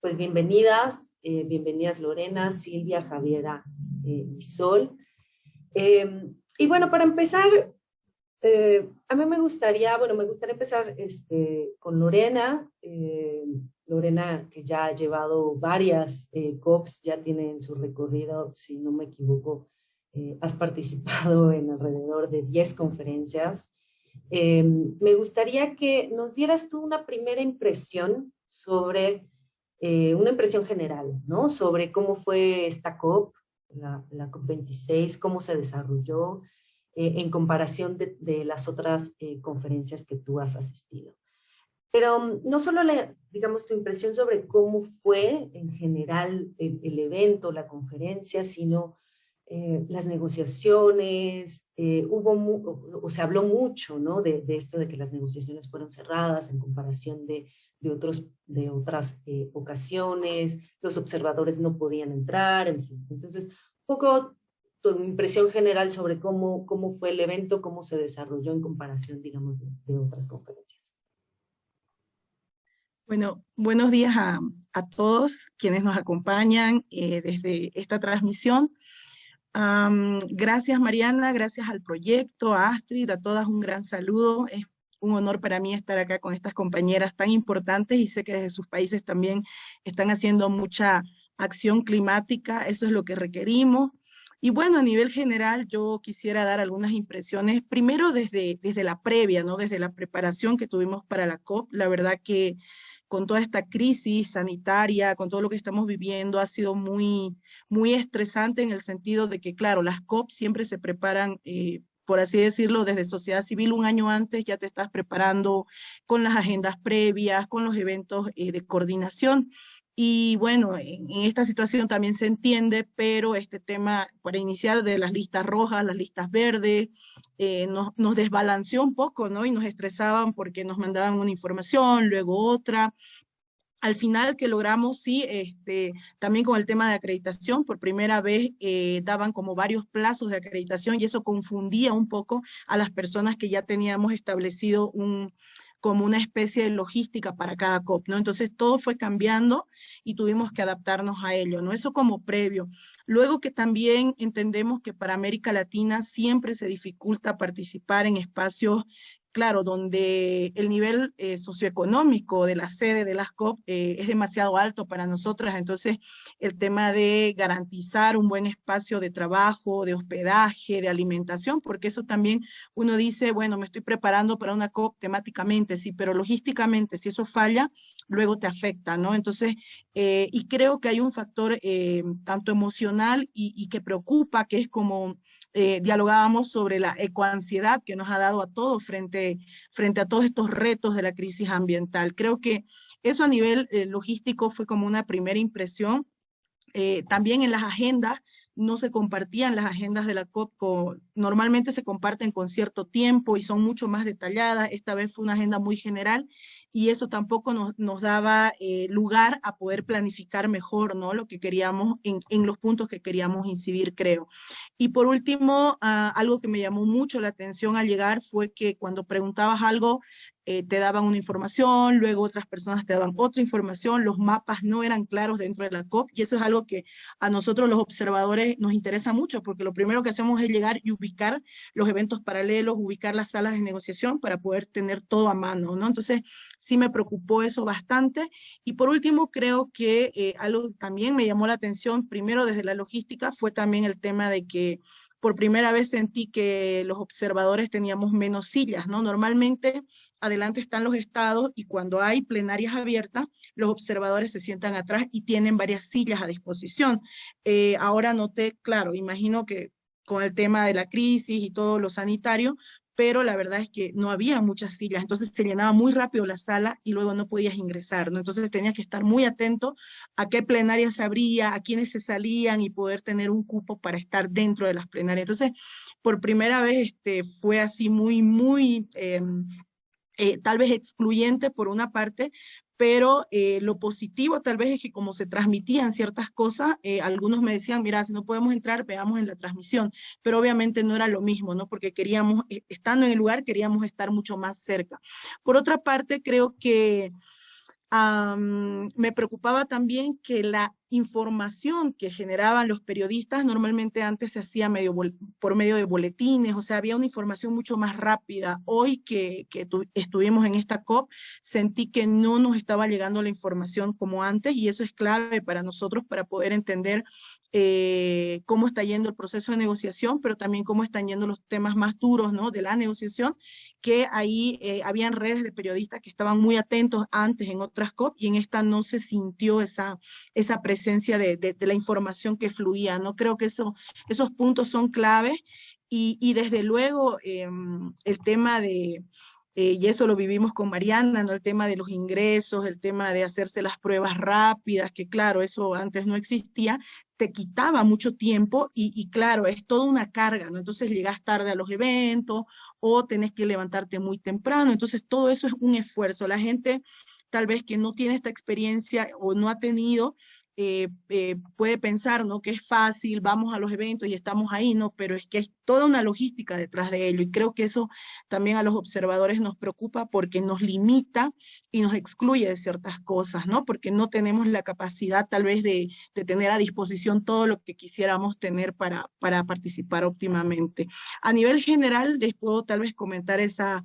Pues bienvenidas, bienvenidas Lorena, Silvia, Javiera y Sol. Y bueno, para empezar, a mí me gustaría empezar con Lorena. Lorena, que ya ha llevado varias COPs, ya tiene en su recorrido, si no me equivoco, has participado en alrededor de 10 conferencias. Me gustaría que nos dieras tú una primera impresión sobre, una impresión general, ¿no? Sobre cómo fue esta COP, la COP26, cómo se desarrolló en comparación de las otras conferencias que tú has asistido. Pero no solo, digamos, tu impresión sobre cómo fue en general el evento, la conferencia, sino las negociaciones, o se habló mucho, ¿no? De esto de que las negociaciones fueron cerradas en comparación de otras ocasiones, los observadores no podían entrar, en fin. Entonces, un poco tu impresión general sobre cómo fue el evento, cómo se desarrolló en comparación, digamos, de otras conferencias. Bueno, buenos días a todos quienes nos acompañan desde esta transmisión. Gracias Mariana, gracias al proyecto, a Astrid, a todas un gran saludo. Es un honor para mí estar acá con estas compañeras tan importantes y sé que desde sus países también están haciendo mucha acción climática, eso es lo que requerimos. Y bueno, a nivel general yo quisiera dar algunas impresiones, primero desde la previa, ¿no? Desde la preparación que tuvimos para la COP. La verdad que con toda esta crisis sanitaria, con todo lo que estamos viviendo, ha sido muy estresante en el sentido de que, claro, las COP siempre se preparan, por así decirlo, desde sociedad civil un año antes ya te estás preparando con las agendas previas, con los eventos de coordinación. Y bueno, en esta situación también se entiende, pero este tema, para iniciar, de las listas rojas, las listas verdes, nos desbalanceó un poco, ¿no? Y nos estresaban porque nos mandaban una información, luego otra. Al final que logramos, sí, también con el tema de acreditación, por primera vez daban como varios plazos de acreditación y eso confundía un poco a las personas que ya teníamos establecido como una especie de logística para cada COP, ¿no? Entonces todo fue cambiando y tuvimos que adaptarnos a ello, ¿no? Eso como previo. Luego que también entendemos que para América Latina siempre se dificulta participar en espacios, claro, donde el nivel socioeconómico de la sede de las COP es demasiado alto para nosotras, entonces el tema de garantizar un buen espacio de trabajo, de hospedaje, de alimentación, porque eso también uno dice, bueno, me estoy preparando para una COP temáticamente, sí, pero logísticamente, si eso falla, luego te afecta, ¿no? Entonces, y creo que hay un factor tanto emocional y que preocupa, que es como dialogábamos sobre la ecoansiedad que nos ha dado a todos frente a todos estos retos de la crisis ambiental. Creo que eso a nivel logístico fue como una primera impresión. También en las agendas, no se compartían las agendas de la COP, normalmente se comparten con cierto tiempo y son mucho más detalladas, esta vez fue una agenda muy general y eso tampoco nos daba lugar a poder planificar mejor, ¿no? Lo que queríamos, en los puntos que queríamos incidir, creo. Y por último, algo que me llamó mucho la atención al llegar fue que cuando preguntabas algo, te daban una información, luego otras personas te daban otra información, los mapas no eran claros dentro de la COP y eso es algo que a nosotros los observadores nos interesa mucho porque lo primero que hacemos es llegar y ubicar los eventos paralelos, ubicar las salas de negociación para poder tener todo a mano, ¿no? Entonces sí me preocupó eso bastante y por último creo que algo que también me llamó la atención, primero desde la logística, fue también el tema de que por primera vez sentí que los observadores teníamos menos sillas, ¿no? Normalmente adelante están los estados y cuando hay plenarias abiertas, los observadores se sientan atrás y tienen varias sillas a disposición. Ahora noté, claro, imagino que con el tema de la crisis y todo lo sanitario, pero la verdad es que no había muchas sillas, entonces se llenaba muy rápido la sala y luego no podías ingresar, ¿no? Entonces tenías que estar muy atento a qué plenaria se abría, a quiénes se salían y poder tener un cupo para estar dentro de las plenarias. Entonces, por primera vez fue así tal vez excluyente por una parte, pero lo positivo tal vez es que como se transmitían ciertas cosas, algunos me decían, mira, si no podemos entrar, veamos en la transmisión, pero obviamente no era lo mismo, ¿no? Porque queríamos, estando en el lugar, queríamos estar mucho más cerca. Por otra parte, creo que Me preocupaba también que la información que generaban los periodistas normalmente antes se hacía por medio de boletines, o sea, había una información mucho más rápida. Hoy que estuvimos en esta COP, sentí que no nos estaba llegando la información como antes y eso es clave para nosotros para poder entender cómo está yendo el proceso de negociación, pero también cómo están yendo los temas más duros, ¿no?, de la negociación, que ahí habían redes de periodistas que estaban muy atentos antes en otras COP y en esta no se sintió esa presencia de la información que fluía, ¿no? Creo que esos puntos son claves y desde luego el tema y eso lo vivimos con Mariana, ¿no? El tema de los ingresos, el tema de hacerse las pruebas rápidas, que claro, eso antes no existía, te quitaba mucho tiempo y claro, es toda una carga, ¿no? Entonces llegas tarde a los eventos o tenés que levantarte muy temprano, entonces todo eso es un esfuerzo. La gente tal vez que no tiene esta experiencia o no ha tenido, puede pensar, ¿no?, que es fácil, vamos a los eventos y estamos ahí, ¿no? Pero es que hay toda una logística detrás de ello y creo que eso también a los observadores nos preocupa porque nos limita y nos excluye de ciertas cosas, ¿no? Porque no tenemos la capacidad tal vez de tener a disposición todo lo que quisiéramos tener para participar óptimamente. A nivel general, les puedo tal vez comentar esa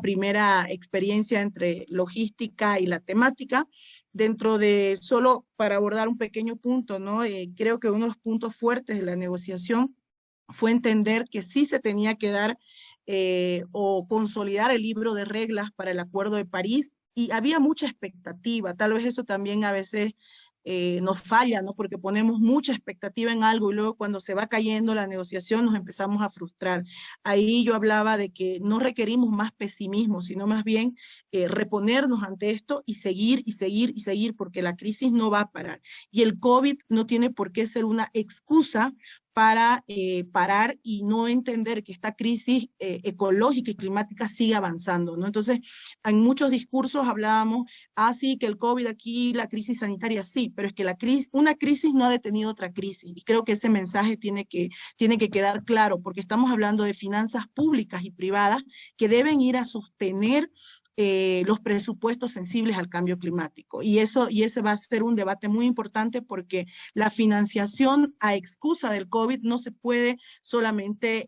primera experiencia entre logística y la temática, dentro de, solo para abordar un pequeño punto, ¿no? Creo que uno de los puntos fuertes de la negociación fue entender que sí se tenía que dar o consolidar el libro de reglas para el Acuerdo de París, y había mucha expectativa, tal vez eso también a veces nos falla, ¿no? Porque ponemos mucha expectativa en algo y luego cuando se va cayendo la negociación nos empezamos a frustrar. Ahí yo hablaba de que no requerimos más pesimismo, sino más bien reponernos ante esto y seguir y seguir y seguir, porque la crisis no va a parar. Y el COVID no tiene por qué ser una excusa para parar y no entender que esta crisis ecológica y climática sigue avanzando, ¿no? Entonces, en muchos discursos hablábamos, sí, que el COVID aquí, la crisis sanitaria, sí, pero es que una crisis no ha detenido otra crisis, y creo que ese mensaje tiene que quedar claro, porque estamos hablando de finanzas públicas y privadas que deben ir a sostener los presupuestos sensibles al cambio climático. Y ese va a ser un debate muy importante porque la financiación a excusa del COVID no se puede solamente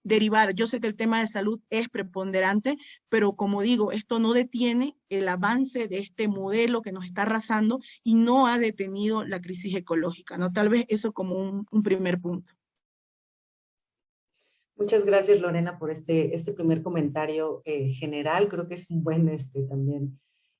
derivar. Yo sé que el tema de salud es preponderante, pero como digo, esto no detiene el avance de este modelo que nos está arrasando y no ha detenido la crisis ecológica, ¿no? Tal vez eso como un primer punto. Muchas gracias, Lorena, por este primer comentario general. Creo que es un buen también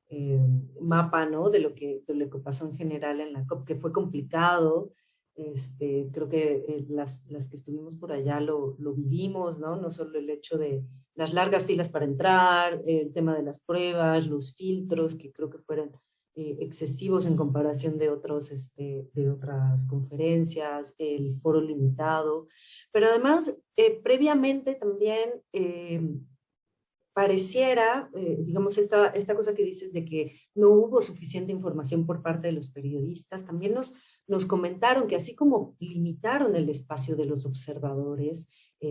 eh, mapa, ¿no?, de lo que pasó en general en la COP, que fue complicado. Creo que las que estuvimos por allá lo vivimos, ¿no? No solo el hecho de las largas filas para entrar, el tema de las pruebas, los filtros, que creo que fueron excesivos en comparación de otras conferencias, el foro limitado, pero además, previamente también pareciera, digamos, esta cosa que dices de que no hubo suficiente información por parte de los periodistas, también nos comentaron que así como limitaron el espacio de los observadores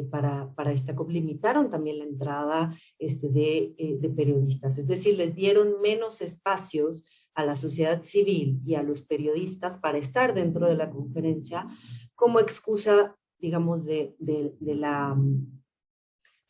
para esta COP, limitaron también la entrada de periodistas, es decir, les dieron menos espacios a la sociedad civil y a los periodistas para estar dentro de la conferencia como excusa, digamos, de la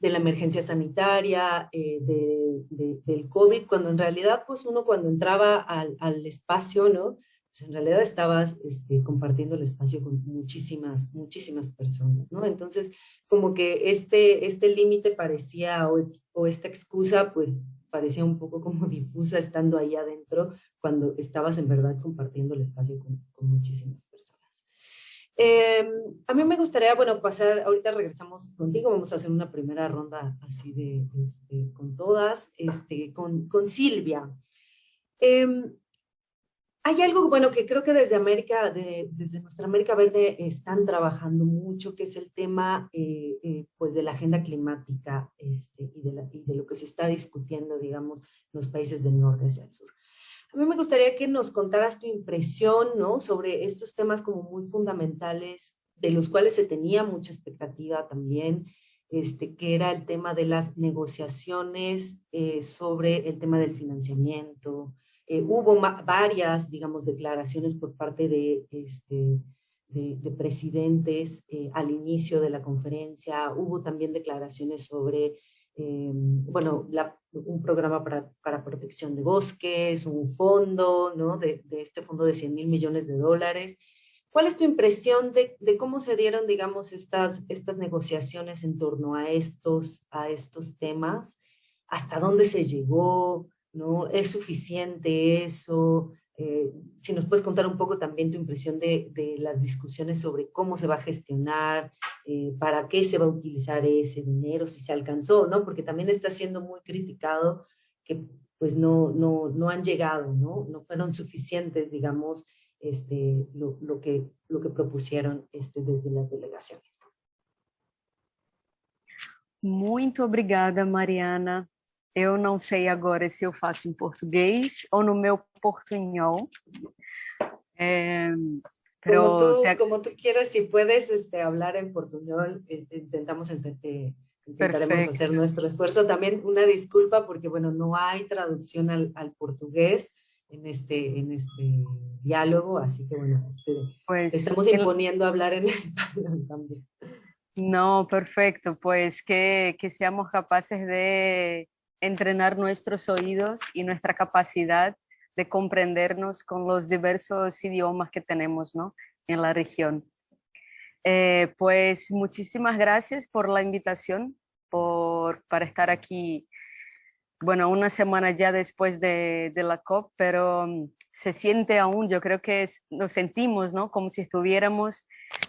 emergencia sanitaria, del COVID, cuando en realidad, pues uno cuando entraba al espacio, ¿no? Pues en realidad estabas compartiendo el espacio con muchísimas, muchísimas personas, ¿no? Entonces, como que este límite parecía, o esta excusa, pues parecía un poco como difusa estando ahí adentro, cuando estabas en verdad compartiendo el espacio con muchísimas personas. A mí me gustaría, bueno, pasar, ahorita regresamos contigo, vamos a hacer una primera ronda así con todas, con Silvia. Hay algo, bueno, que creo que desde desde nuestra América Verde están trabajando mucho, que es el tema, pues, de la agenda climática, y de lo que se está discutiendo, digamos, los países del norte hacia el sur. A mí me gustaría que nos contaras tu impresión, ¿no?, sobre estos temas como muy fundamentales, de los cuales se tenía mucha expectativa también, que era el tema de las negociaciones sobre el tema del financiamiento, Hubo varias, digamos, declaraciones por parte de presidentes al inicio de la conferencia. Hubo también declaraciones sobre, bueno, un programa para protección de bosques, un fondo, ¿no? De este fondo de 100 mil millones de dólares. ¿Cuál es tu impresión de cómo se dieron, digamos, estas negociaciones en torno a estos temas? ¿Hasta dónde se llegó? ¿No? ¿Es suficiente eso? Si nos puedes contar un poco también tu impresión de las discusiones sobre cómo se va a gestionar, para qué se va a utilizar ese dinero, si se alcanzó, ¿no? Porque también está siendo muy criticado que pues no han llegado, ¿no? No fueron suficientes, digamos, lo que propusieron desde las delegaciones. Muito obrigada, Mariana. Eu não sei agora se eu faço em português ou no meu portunhol. Como tú quieras, si puedes hablar en portuñol, intentaremos hacer nuestro esfuerzo. También una disculpa porque, bueno, no hay traducción al portugués en este diálogo, así que, bueno, te estamos imponiendo hablar en español también. No, perfecto, pues que seamos capaces de entrenar nuestros oídos y nuestra capacidad de comprendernos con los diversos idiomas que tenemos, ¿no? En la región. Pues muchísimas gracias por la invitación, para estar aquí, bueno, una semana ya después de la COP, pero se siente aún, yo creo que nos sentimos, ¿no? Como si estuviéramos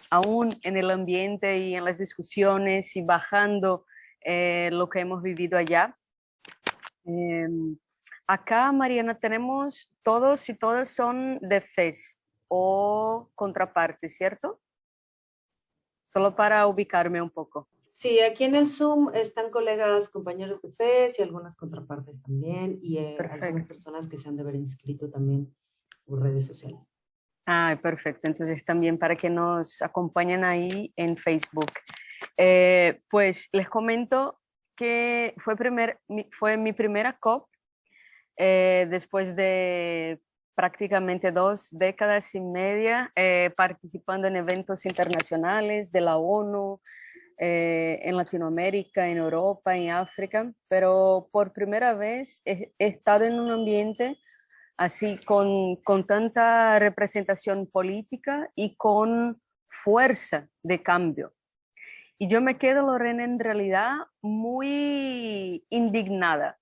aún en el ambiente y en las discusiones y bajando lo que hemos vivido allá. Acá, Mariana, tenemos todos y todas son de FES o contraparte, ¿cierto? Solo para ubicarme un poco. Sí, aquí en el Zoom están colegas, compañeros de FES y algunas contrapartes también, y algunas personas que se han de haber inscrito también por redes sociales. Ah, perfecto. Entonces también para que nos acompañen ahí en Facebook. Pues les comento que fue mi primera COP después de prácticamente 2 décadas y media participando en eventos internacionales de la ONU, en Latinoamérica, en Europa, en África, pero por primera vez he estado en un ambiente así con tanta representación política y con fuerza de cambio. Y yo me quedo, Lorena, en realidad muy indignada,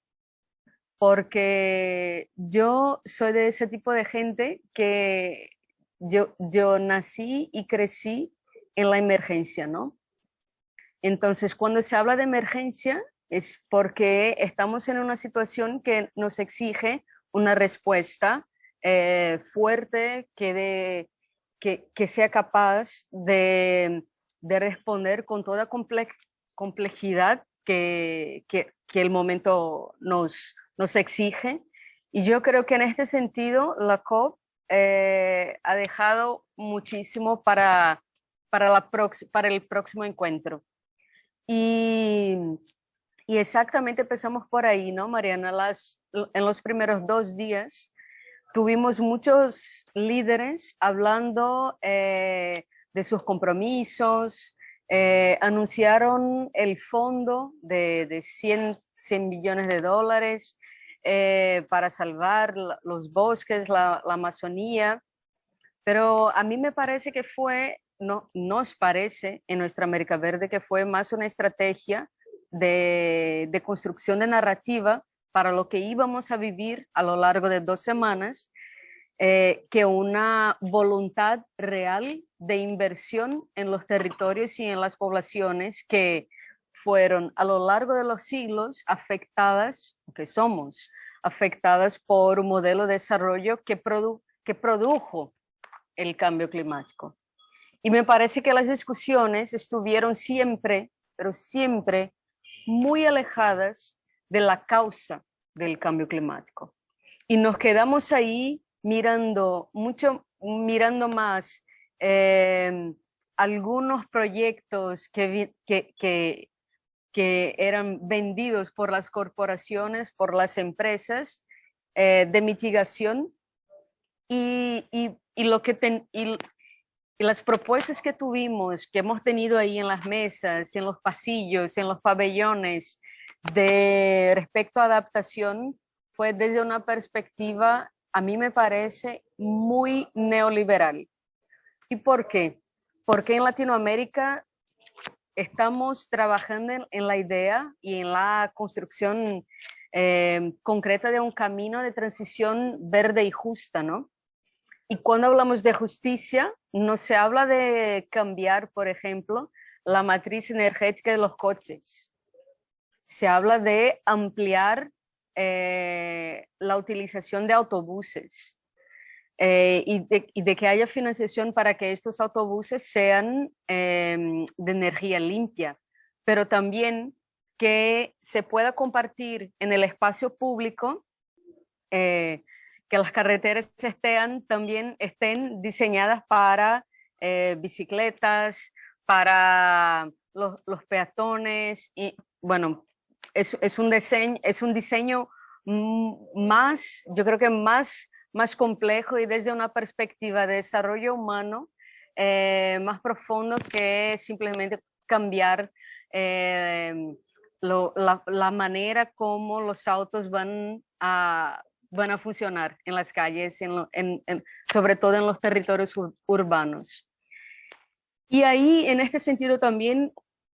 porque yo soy de ese tipo de gente que yo nací y crecí en la emergencia, ¿no? Entonces, cuando se habla de emergencia es porque estamos en una situación que nos exige una respuesta fuerte que sea capaz de responder con toda complejidad que el momento nos exige. Y yo creo que en este sentido la COP ha dejado muchísimo para el próximo encuentro. Y exactamente empezamos por ahí, ¿no, Mariana? En los primeros 2 días tuvimos muchos líderes hablando de sus compromisos, anunciaron el fondo de 100 millones de dólares para salvar los bosques, la Amazonía, pero a mí me parece que nos parece en nuestra América Verde que fue más una estrategia de construcción de narrativa para lo que íbamos a vivir a lo largo de 2 semanas, que una voluntad real de inversión en los territorios y en las poblaciones que fueron a lo largo de los siglos afectadas, que somos afectadas por un modelo de desarrollo que produjo el cambio climático. Y me parece que las discusiones estuvieron siempre, pero siempre, muy alejadas de la causa del cambio climático. Y nos quedamos ahí mirando más algunos proyectos que eran vendidos por las corporaciones, por las empresas, de mitigación y las propuestas que tuvimos, que hemos tenido ahí en las mesas, en los pasillos, en los pabellones, respecto a adaptación, fue desde una perspectiva, a mí me parece, muy neoliberal. ¿Y por qué? Porque en Latinoamérica estamos trabajando en la idea y en la construcción concreta de un camino de transición verde y justa, ¿no? Y cuando hablamos de justicia, no se habla de cambiar, por ejemplo, la matriz energética de los coches. Se habla de ampliar la utilización de autobuses y de que haya financiación para que estos autobuses sean de energía limpia, pero también que se pueda compartir en el espacio público, que las carreteras también estén diseñadas para bicicletas, para los peatones, y bueno, es un diseño más, yo creo que más complejo y desde una perspectiva de desarrollo humano más profundo que simplemente cambiar la manera como los autos van a funcionar en las calles, sobre todo en los territorios urbanos. Y ahí, en este sentido también,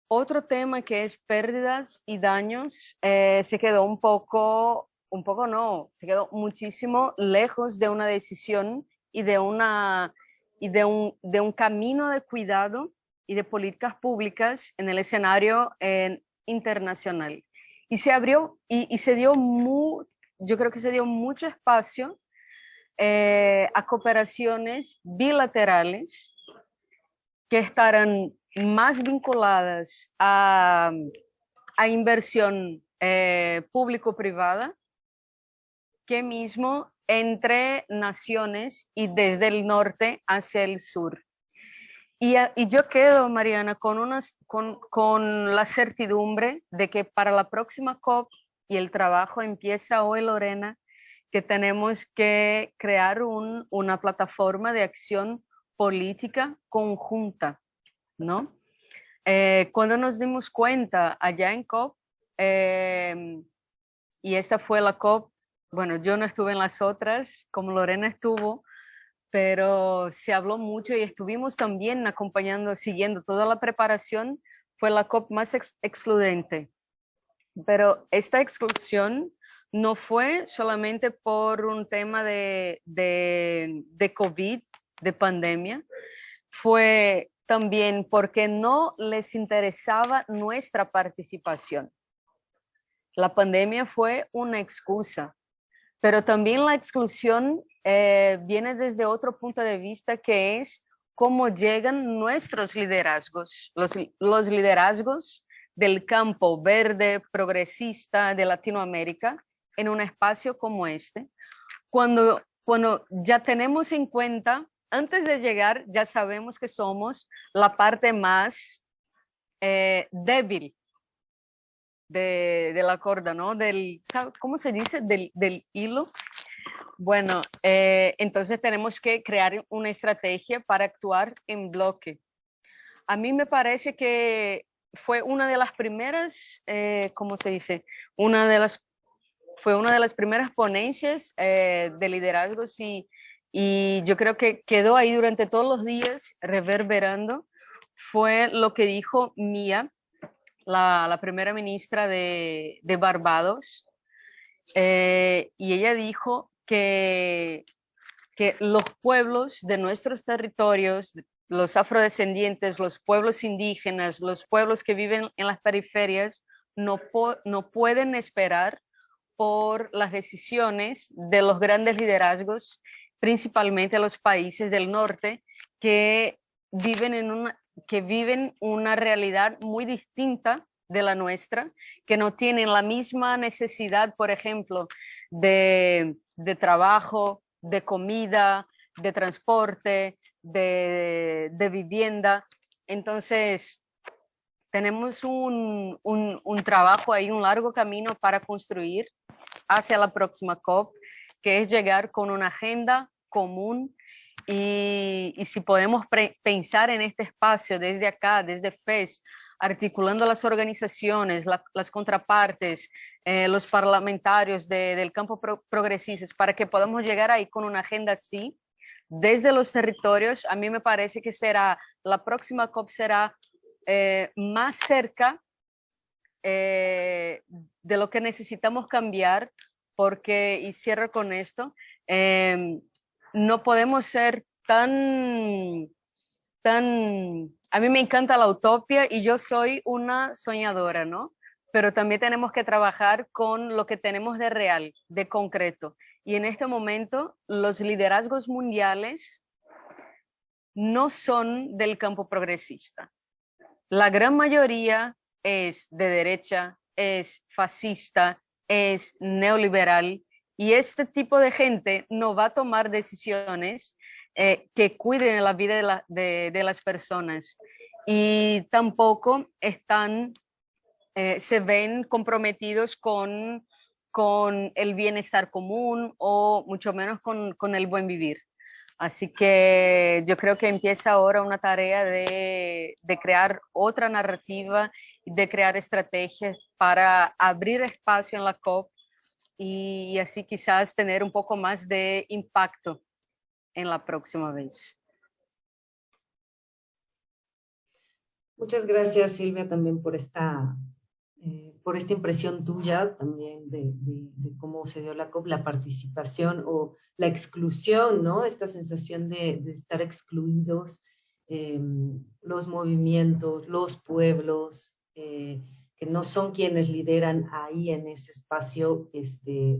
otro tema que es pérdidas y daños, se quedó se quedó muchísimo lejos de una decisión y de un camino de cuidado y de políticas públicas en el escenario internacional. Y se abrió y se dio yo creo que se dio mucho espacio a cooperaciones bilaterales que estarán más vinculadas a inversión público-privada que mismo entre naciones y desde el norte hacia el sur. Y yo quedo, Mariana, con la certidumbre de que para la próxima COP, y el trabajo empieza hoy, Lorena, que tenemos que crear una plataforma de acción política conjunta, ¿no? Cuando nos dimos cuenta allá en COP, y esta fue la COP, bueno, yo no estuve en las otras, como Lorena estuvo, pero se habló mucho y estuvimos también acompañando, siguiendo toda la preparación, fue la COP más excluyente. Pero esta exclusión no fue solamente por un tema de COVID, de pandemia, fue también porque no les interesaba nuestra participación. La pandemia fue una excusa, pero también la exclusión viene desde otro punto de vista, que es cómo llegan nuestros liderazgos, los liderazgos del campo verde progresista de Latinoamérica en un espacio como este, cuando ya tenemos en cuenta, antes de llegar, ya sabemos que somos la parte más débil de la corda, ¿no? ¿Cómo se dice? Del hilo. Bueno, entonces tenemos que crear una estrategia para actuar en bloque. A mí me parece que fue una de las primeras, ¿cómo se dice? Fue una de las primeras ponencias de liderazgos y yo creo que quedó ahí durante todos los días reverberando. Fue lo que dijo Mia, la primera ministra de Barbados, y ella dijo que los pueblos de nuestros territorios, los afrodescendientes, los pueblos indígenas, los pueblos que viven en las periferias, no pueden esperar por las decisiones de los grandes liderazgos, principalmente los países del norte, que viven una realidad muy distinta de la nuestra, que no tienen la misma necesidad, por ejemplo, de trabajo, de comida, de transporte, de vivienda. Entonces, tenemos un trabajo ahí, un largo camino para construir hacia la próxima COP. que es llegar con una agenda común y si podemos pensar en este espacio desde acá, desde FES, articulando las organizaciones, las contrapartes, los parlamentarios del campo progresistas, para que podamos llegar ahí con una agenda así, desde los territorios. A mí me parece que la próxima COP será más cerca de lo que necesitamos cambiar, porque, y cierro con esto, no podemos ser tan... A mí me encanta la utopía y yo soy una soñadora, ¿no? Pero también tenemos que trabajar con lo que tenemos de real, de concreto. Y en este momento los liderazgos mundiales no son del campo progresista. La gran mayoría es de derecha, es fascista, es neoliberal, y este tipo de gente no va a tomar decisiones que cuiden la vida de las personas, y tampoco se ven comprometidos con el bienestar común, o mucho menos con el buen vivir. Así que yo creo que empieza ahora una tarea de crear otra narrativa, de crear estrategias para abrir espacio en la COP y así quizás tener un poco más de impacto en la próxima vez. Muchas gracias, Silvia, también por esta impresión tuya también de cómo se dio la COP, la participación o la exclusión, ¿no? Esta sensación de estar excluidos, los movimientos, los pueblos, que no son quienes lideran ahí en ese espacio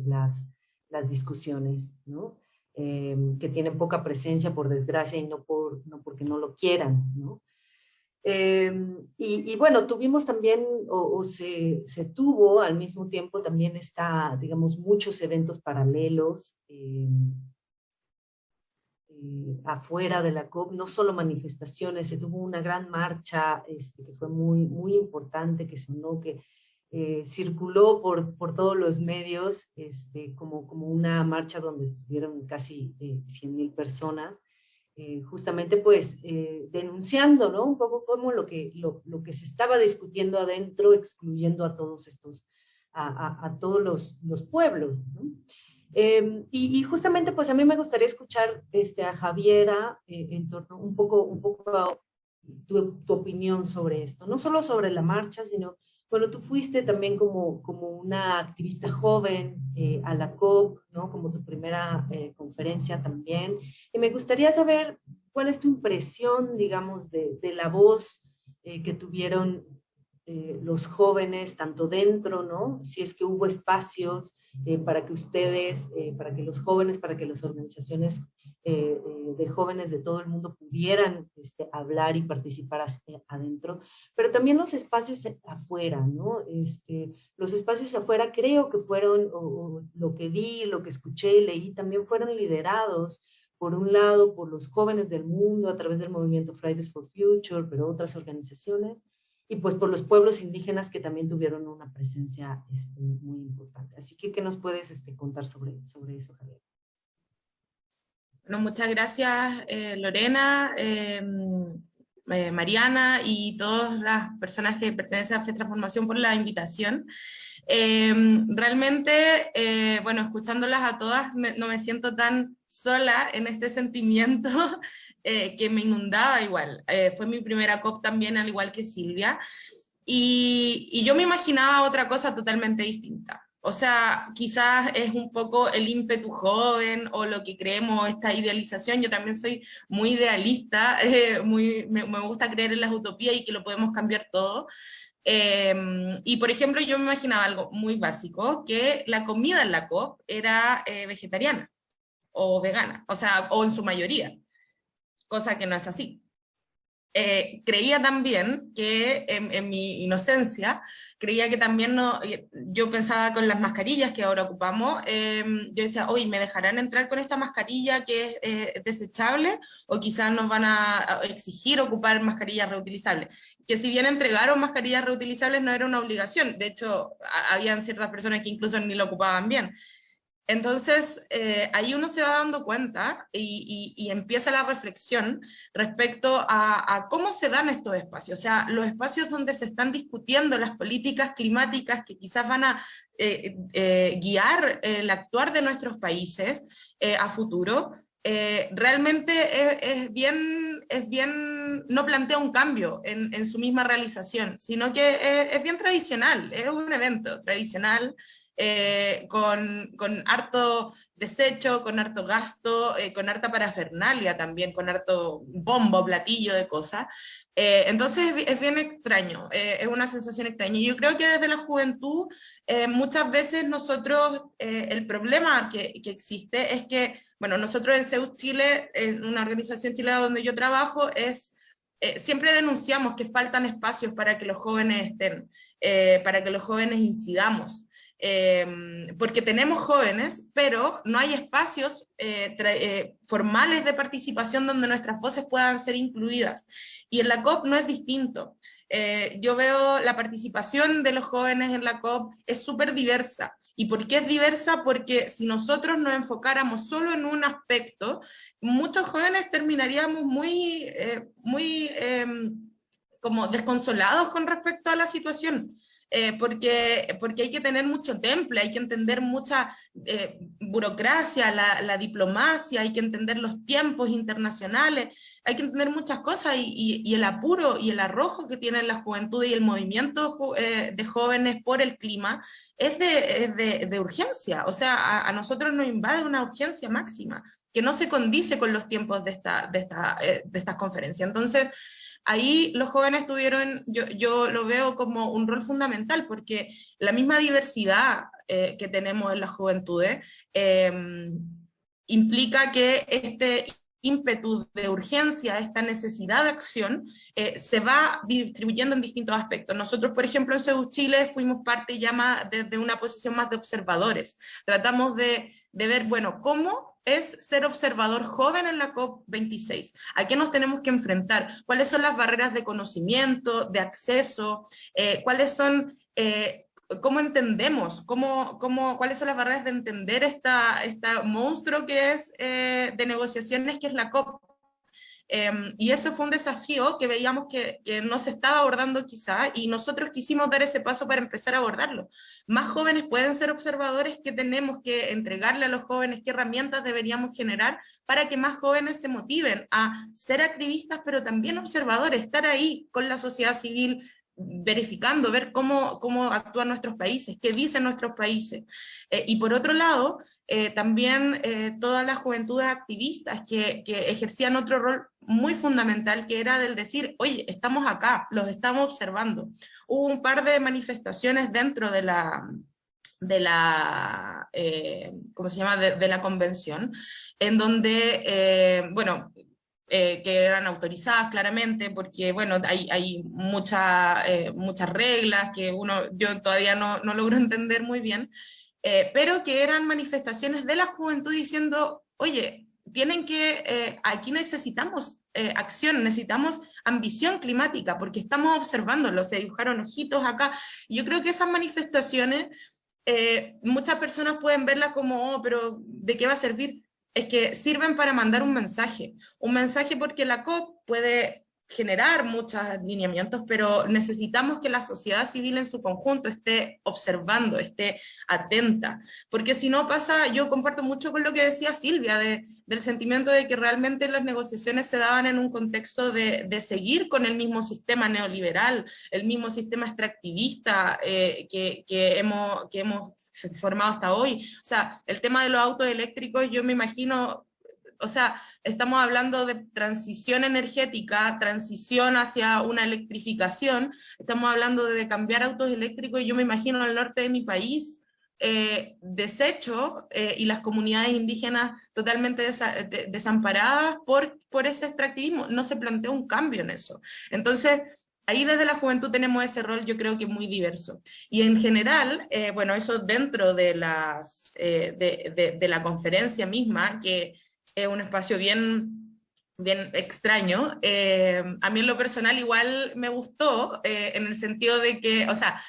las discusiones, ¿no? Que tienen poca presencia por desgracia y no porque no lo quieran, ¿no? Y bueno, tuvimos también, se tuvo al mismo tiempo también digamos, muchos eventos paralelos afuera de la COP, no solo manifestaciones, se tuvo una gran marcha que fue muy, muy importante, que sonó, que circuló por todos los medios, como una marcha donde estuvieron casi 100,000 personas. Justamente pues denunciando, ¿no? Un poco como lo que se estaba discutiendo adentro, excluyendo a todos a todos los pueblos, ¿no? Y justamente pues a mí me gustaría escuchar a Javiera en torno un poco a tu opinión sobre esto, no solo sobre la marcha, sino, bueno, tú fuiste también como una activista joven a la COP, ¿no? Como tu primera conferencia también. Y me gustaría saber cuál es tu impresión, digamos, de la voz que tuvieron los jóvenes, tanto dentro, ¿no? Si es que hubo espacios para que ustedes, para que los jóvenes, para que las organizaciones de jóvenes de todo el mundo pudieran hablar y participar adentro, pero también los espacios afuera, ¿no? Los espacios afuera creo que fueron, o lo que vi, lo que escuché y leí, también fueron liderados, por un lado, por los jóvenes del mundo a través del movimiento Fridays for Future, pero otras organizaciones, y pues por los pueblos indígenas que también tuvieron una presencia muy importante. Así que, ¿qué nos puedes contar sobre eso, Javier? Bueno, muchas gracias, Lorena, Mariana y todas las personas que pertenecen a FES Transformación por la invitación. Realmente, bueno, escuchándolas a todas, no me siento tan sola en este sentimiento que me inundaba igual. Fue mi primera COP también, al igual que Silvia, y yo me imaginaba otra cosa totalmente distinta. O sea, quizás es un poco el ímpetu joven o lo que creemos, esta idealización. Yo también soy muy idealista, me gusta creer en las utopías y que lo podemos cambiar todo. Y por ejemplo, yo me imaginaba algo muy básico, que la comida en la COP era vegetariana o vegana, o sea, o en su mayoría, cosa que no es así. Creía también que en mi inocencia, creía que también yo pensaba con las mascarillas que ahora ocupamos, yo decía, oye, ¿me dejarán entrar con esta mascarilla que es desechable? O quizás nos van a exigir ocupar mascarillas reutilizables. Que si bien entregaron mascarillas reutilizables no era una obligación, de hecho, habían ciertas personas que incluso ni lo ocupaban bien. Entonces, ahí uno se va dando cuenta y empieza la reflexión respecto a cómo se dan estos espacios, o sea, los espacios donde se están discutiendo las políticas climáticas que quizás van a guiar el actuar de nuestros países a futuro. Realmente no plantea un cambio en su misma realización, sino que es bien tradicional, es un evento tradicional, con harto desecho, con harto gasto, con harta parafernalia también, con harto bombo, platillo de cosas. Entonces es bien extraño, es una sensación extraña. Y yo creo que desde la juventud muchas veces nosotros, el problema que existe es que, bueno, nosotros en CEUS Chile, en una organización chilena donde yo trabajo, siempre denunciamos que faltan espacios para que los jóvenes estén, para que los jóvenes incidamos. Porque tenemos jóvenes, pero no hay espacios formales de participación donde nuestras voces puedan ser incluidas. Y en la COP no es distinto. Yo veo la participación de los jóvenes en la COP es súper diversa. ¿Y por qué es diversa? Porque si nosotros nos enfocáramos solo en un aspecto, muchos jóvenes terminaríamos muy como desconsolados con respecto a la situación. Porque hay que tener mucho temple, hay que entender mucha burocracia, la diplomacia, hay que entender los tiempos internacionales, hay que entender muchas cosas, y el apuro y el arrojo que tiene la juventud y el movimiento de jóvenes por el clima es de urgencia. O sea, a nosotros nos invade una urgencia máxima que no se condice con los tiempos de estas conferencias. Entonces, ahí los jóvenes tuvieron, yo lo veo como un rol fundamental, porque la misma diversidad que tenemos en las juventudes implica que este ímpetu de urgencia, esta necesidad de acción, se va distribuyendo en distintos aspectos. Nosotros, por ejemplo, en CEUS Chile fuimos parte ya más desde una posición más de observadores. Tratamos de ver, bueno, cómo es ser observador joven en la COP26. ¿A qué nos tenemos que enfrentar? ¿Cuáles son las barreras de conocimiento, de acceso? ¿Cuáles son, cómo entendemos? ¿Cuáles son las barreras de entender esta monstruo que es de negociaciones, que es la COP? Y eso fue un desafío que veíamos que no se estaba abordando quizá, y nosotros quisimos dar ese paso para empezar a abordarlo. Más jóvenes pueden ser observadores. ¿Qué tenemos que entregarle a los jóvenes? ¿Qué herramientas deberíamos generar para que más jóvenes se motiven a ser activistas, pero también observadores, estar ahí con la sociedad civil, verificando, ver cómo actúan nuestros países, qué dicen nuestros países? Y por otro lado, también todas las juventudes activistas que ejercían otro rol muy fundamental, que era del decir, oye, estamos acá, los estamos observando. Hubo un par de manifestaciones dentro de la ¿cómo se llama?, de la convención, en donde, bueno, que eran autorizadas claramente, porque bueno, hay muchas reglas que yo todavía no logro entender muy bien, pero que eran manifestaciones de la juventud diciendo, oye, aquí necesitamos acción, necesitamos ambición climática, porque estamos observándolo, se dibujaron ojitos acá. Yo creo que esas manifestaciones, muchas personas pueden verlas como, pero ¿de qué va a servir? Es que sirven para mandar un mensaje porque la COP puede generar muchos alineamientos, pero necesitamos que la sociedad civil en su conjunto esté observando, esté atenta, porque si no pasa, yo comparto mucho con lo que decía Silvia, del sentimiento de que realmente las negociaciones se daban en un contexto de seguir con el mismo sistema neoliberal, el mismo sistema extractivista que hemos formado hasta hoy. O sea, el tema de los autos eléctricos, yo me imagino, o sea, estamos hablando de transición energética, transición hacia una electrificación, estamos hablando de cambiar autos eléctricos, y yo me imagino al norte de mi país, deshecho, y las comunidades indígenas totalmente desamparadas por ese extractivismo. No se plantea un cambio en eso. Entonces, ahí desde la juventud tenemos ese rol, yo creo que muy diverso. Y en general, bueno, eso dentro de la conferencia misma, que es un espacio bien extraño. A mí en lo personal igual me gustó, en el sentido de que, o sea,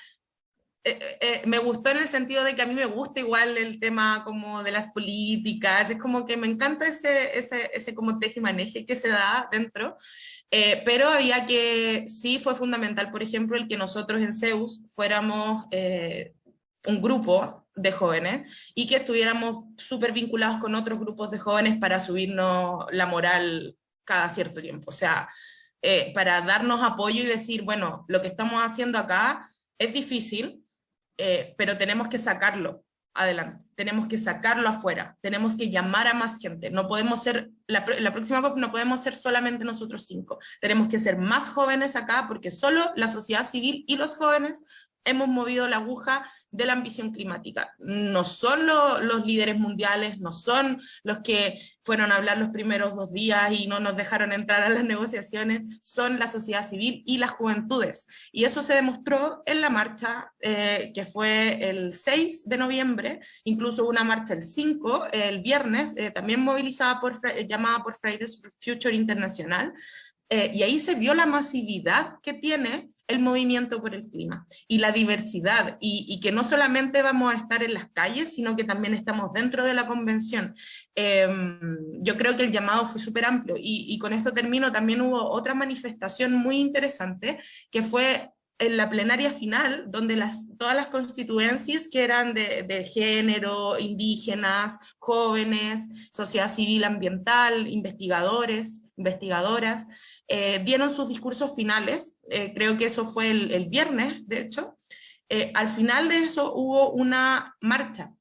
me gustó en el sentido de que a mí me gusta igual el tema como de las políticas, es como que me encanta ese como tejimaneje que se da dentro, pero había que, sí fue fundamental, por ejemplo, el que nosotros en Zeus fuéramos un grupo de jóvenes y que estuviéramos súper vinculados con otros grupos de jóvenes para subirnos la moral cada cierto tiempo, o sea, para darnos apoyo y decir, bueno, lo que estamos haciendo acá es difícil, pero tenemos que sacarlo adelante, tenemos que sacarlo afuera, tenemos que llamar a más gente, no podemos ser, la próxima COP no podemos ser solamente nosotros 5, tenemos que ser más jóvenes acá, porque solo la sociedad civil y los jóvenes hemos movido la aguja de la ambición climática. No son los líderes mundiales, no son los que fueron a hablar los primeros 2 días y no nos dejaron entrar a las negociaciones, son la sociedad civil y las juventudes. Y eso se demostró en la marcha que fue el 6 de noviembre, incluso una marcha el 5, el viernes, también movilizada llamada por Fridays for Future Internacional, y ahí se vio la masividad que tiene el movimiento por el clima y la diversidad, y que no solamente vamos a estar en las calles, sino que también estamos dentro de la convención. Yo creo que el llamado fue súper amplio, y con esto termino. También hubo otra manifestación muy interesante, que fue en la plenaria final, donde todas las constituencias que eran de género, indígenas, jóvenes, sociedad civil ambiental, investigadores, investigadoras, dieron sus discursos finales, creo que eso fue el viernes, de hecho. Al final de eso hubo una marcha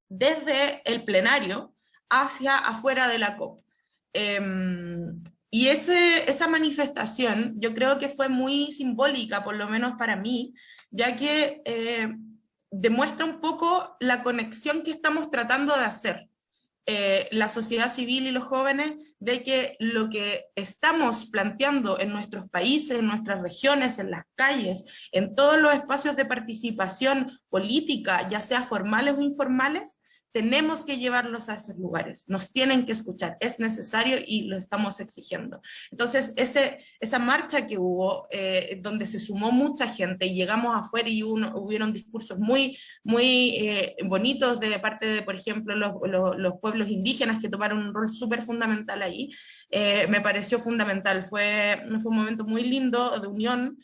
desde el plenario hacia afuera de la COP. Y esa manifestación yo creo que fue muy simbólica, por lo menos para mí, ya que demuestra un poco la conexión que estamos tratando de hacer. La sociedad civil y los jóvenes, de que lo que estamos planteando en nuestros países, en nuestras regiones, en las calles, en todos los espacios de participación política, ya sea formales o informales, tenemos que llevarlos a esos lugares, nos tienen que escuchar, es necesario y lo estamos exigiendo. Entonces, esa marcha que hubo, donde se sumó mucha gente y llegamos afuera y hubieron discursos muy, muy bonitos de parte de, por ejemplo, los pueblos indígenas, que tomaron un rol súper fundamental ahí, me pareció fundamental. Fue un momento muy lindo de unión,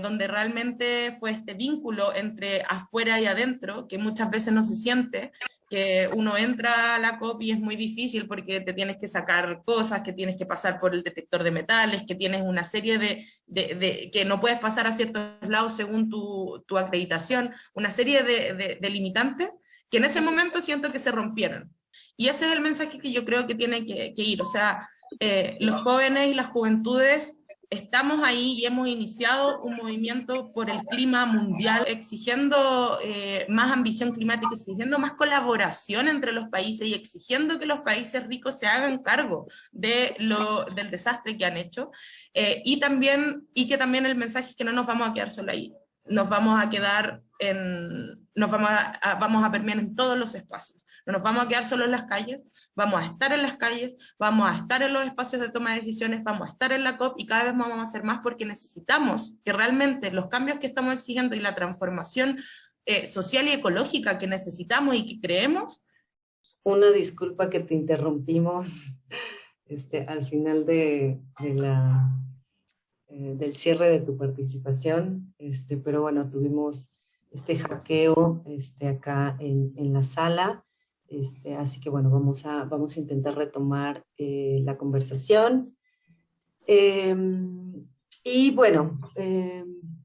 donde realmente fue este vínculo entre afuera y adentro, que muchas veces no se siente, que uno entra a la COP y es muy difícil porque te tienes que sacar cosas, que tienes que pasar por el detector de metales, que tienes una serie que no puedes pasar a ciertos lados según tu acreditación, una serie de limitantes que en ese momento siento que se rompieron. Y ese es el mensaje que yo creo que tiene que ir, o sea, los jóvenes y las juventudes estamos ahí y hemos iniciado un movimiento por el clima mundial, exigiendo más ambición climática, exigiendo más colaboración entre los países y exigiendo que los países ricos se hagan cargo del desastre que han hecho, y que también el mensaje es que no nos vamos a quedar solo ahí, nos vamos a quedar vamos a permear en todos los espacios, no nos vamos a quedar solo en las calles, vamos a estar en las calles, vamos a estar en los espacios de toma de decisiones, vamos a estar en la COP, y cada vez vamos a hacer más, porque necesitamos que realmente los cambios que estamos exigiendo y la transformación social y ecológica que necesitamos y que creemos. Una disculpa que te interrumpimos al final del cierre de tu participación, pero bueno, tuvimos este hackeo acá en la sala, así que bueno, vamos a intentar retomar la conversación. Y bueno,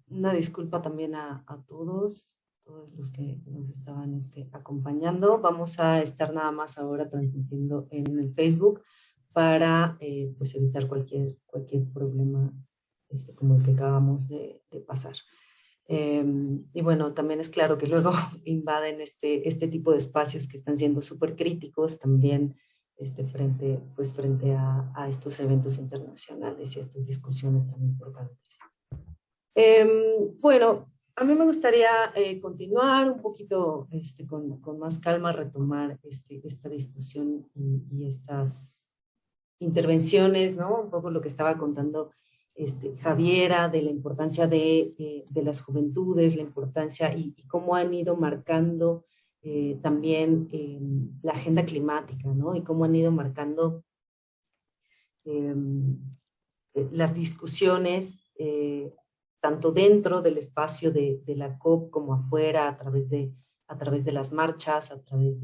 una disculpa también a todos los que nos estaban acompañando. Vamos a estar nada más ahora transmitiendo en el Facebook para pues evitar cualquier problema como el que acabamos de pasar. Y bueno, también es claro que luego invaden este tipo de espacios que están siendo súper críticos también frente a estos eventos internacionales y a estas discusiones tan importantes. Bueno, a mí me gustaría continuar un poquito con más calma, retomar esta discusión y estas intervenciones, ¿no? Un poco lo que estaba contando Javiera, de la importancia de las juventudes, la importancia y cómo han ido marcando también la agenda climática, ¿no? Y cómo han ido marcando las discusiones, tanto dentro del espacio de la COP como afuera, a través de las marchas, a través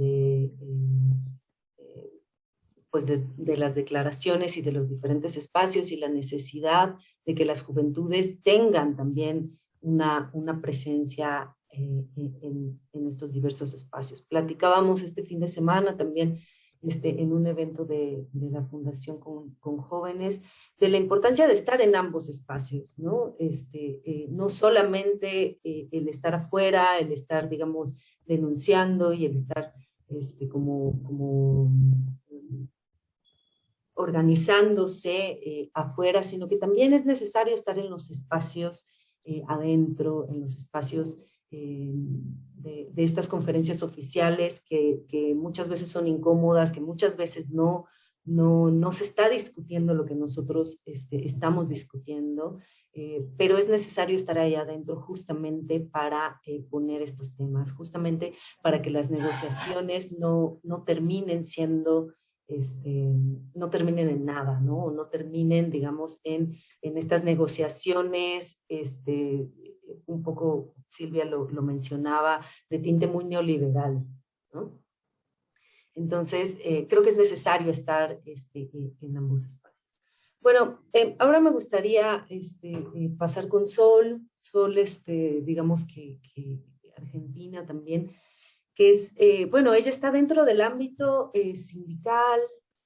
pues de las declaraciones y de los diferentes espacios, y la necesidad de que las juventudes tengan también una presencia en estos diversos espacios. Platicábamos este fin de semana también en un evento de la Fundación con jóvenes, de la importancia de estar en ambos espacios, ¿no? No solamente el estar afuera, el estar, digamos, denunciando y el estar como organizándose afuera, sino que también es necesario estar en los espacios adentro, en los espacios de estas conferencias oficiales que muchas veces son incómodas, que muchas veces no se está discutiendo lo que nosotros estamos discutiendo, pero es necesario estar ahí adentro justamente para poner estos temas, justamente para que las negociaciones no terminen siendo no terminen en nada, ¿no? No terminen, digamos, en estas negociaciones, un poco Silvia lo mencionaba, de tinte muy neoliberal, ¿no? Entonces, creo que es necesario estar en ambos espacios. Bueno, ahora me gustaría pasar con Sol, digamos que argentina también, que es, bueno, ella está dentro del ámbito sindical,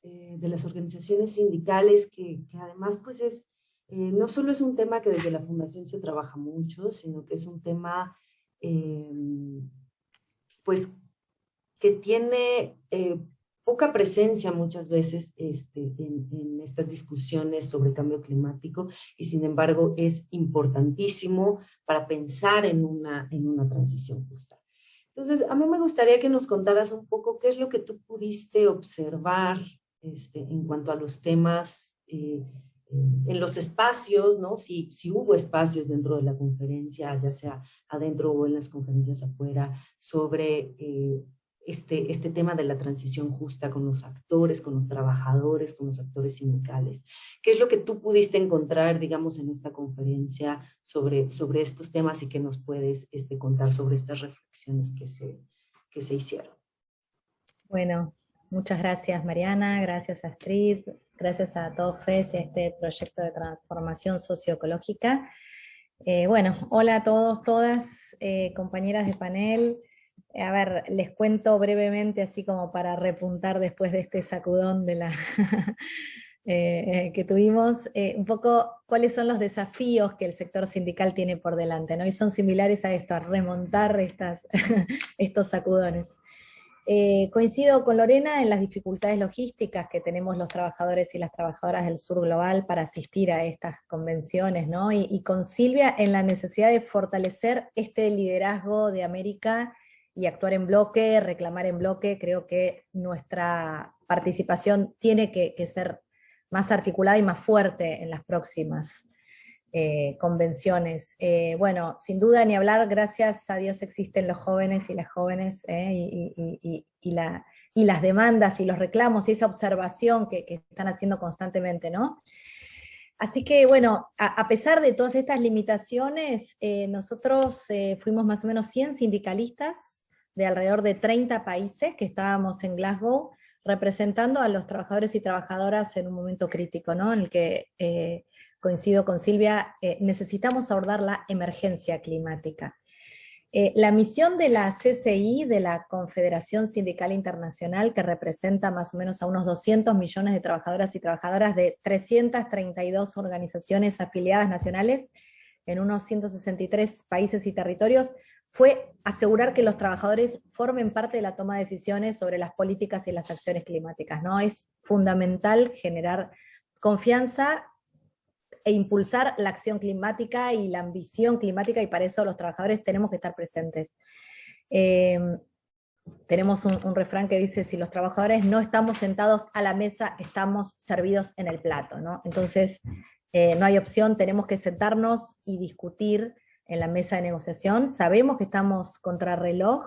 de las organizaciones sindicales, que además pues no solo es un tema que desde la Fundación se trabaja mucho, sino que es un tema pues que tiene poca presencia muchas veces en estas discusiones sobre cambio climático, y sin embargo es importantísimo para pensar en una transición justa. Entonces, a mí me gustaría que nos contaras un poco qué es lo que tú pudiste observar en cuanto a los temas en los espacios, ¿no? Si hubo espacios dentro de la conferencia, ya sea adentro o en las conferencias afuera, sobre este tema de la transición justa con los actores, con los trabajadores, con los actores sindicales. ¿Qué es lo que tú pudiste encontrar, digamos, en esta conferencia sobre estos temas, y qué nos puedes contar sobre estas reflexiones que se hicieron? Bueno, muchas gracias Mariana, gracias Astrid, gracias a todos FES y a este proyecto de transformación socioecológica. Bueno, hola a todos, todas, compañeras de panel. A ver, les cuento brevemente, así como para repuntar después de este sacudón de que tuvimos, un poco cuáles son los desafíos que el sector sindical tiene por delante, ¿no? Y son similares a esto, a remontar estos sacudones. Coincido con Lorena en las dificultades logísticas que tenemos los trabajadores y las trabajadoras del sur global para asistir a estas convenciones, ¿no? Y con Silvia en la necesidad de fortalecer este liderazgo de América y actuar en bloque, reclamar en bloque. Creo que nuestra participación tiene que ser más articulada y más fuerte en las próximas convenciones. Bueno, sin duda ni hablar, gracias a Dios existen los jóvenes y las jóvenes, y las demandas y los reclamos y esa observación que están haciendo constantemente, ¿no? Así que bueno, a pesar de todas estas limitaciones, nosotros fuimos más o menos 100 sindicalistas de alrededor de 30 países que estábamos en Glasgow representando a los trabajadores y trabajadoras en un momento crítico, ¿no? En el que, coincido con Silvia, necesitamos abordar la emergencia climática. La misión de la CCI, de la Confederación Sindical Internacional, que representa más o menos a unos 200 millones de trabajadoras y trabajadoras de 332 organizaciones afiliadas nacionales en unos 163 países y territorios, fue asegurar que los trabajadores formen parte de la toma de decisiones sobre las políticas y las acciones climáticas, ¿no? Es fundamental generar confianza e impulsar la acción climática y la ambición climática, y para eso los trabajadores tenemos que estar presentes. Tenemos un refrán que dice: si los trabajadores no estamos sentados a la mesa, estamos servidos en el plato, ¿no? Entonces, no hay opción, tenemos que sentarnos y discutir en la mesa de negociación. Sabemos que estamos contra reloj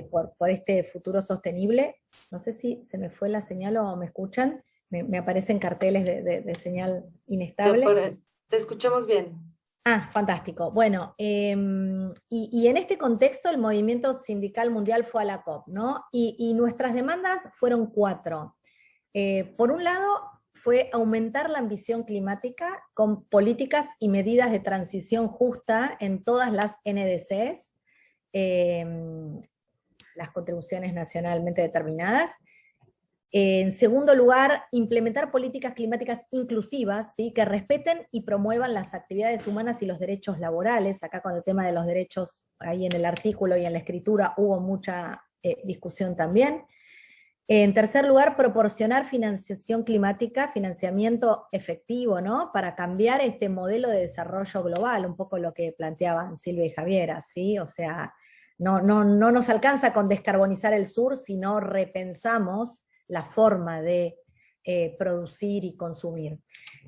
por este futuro sostenible. No sé si se me fue la señal o me escuchan. Me aparecen carteles de señal inestable. Te escuchamos bien. Ah, fantástico. Bueno, y en este contexto el movimiento sindical mundial fue a la COP, ¿no? Y nuestras demandas fueron 4. Por un lado, fue aumentar la ambición climática con políticas y medidas de transición justa en todas las NDCs, las contribuciones nacionalmente determinadas. En segundo lugar, implementar políticas climáticas inclusivas, ¿sí? Que respeten y promuevan las actividades humanas y los derechos laborales. Acá con el tema de los derechos, ahí en el artículo y en la escritura hubo mucha discusión también. En tercer lugar, proporcionar financiación climática, financiamiento efectivo, ¿no? Para cambiar este modelo de desarrollo global, un poco lo que planteaban Silvia y Javiera, ¿sí? O sea, no nos alcanza con descarbonizar el sur, sino repensamos la forma de producir y consumir.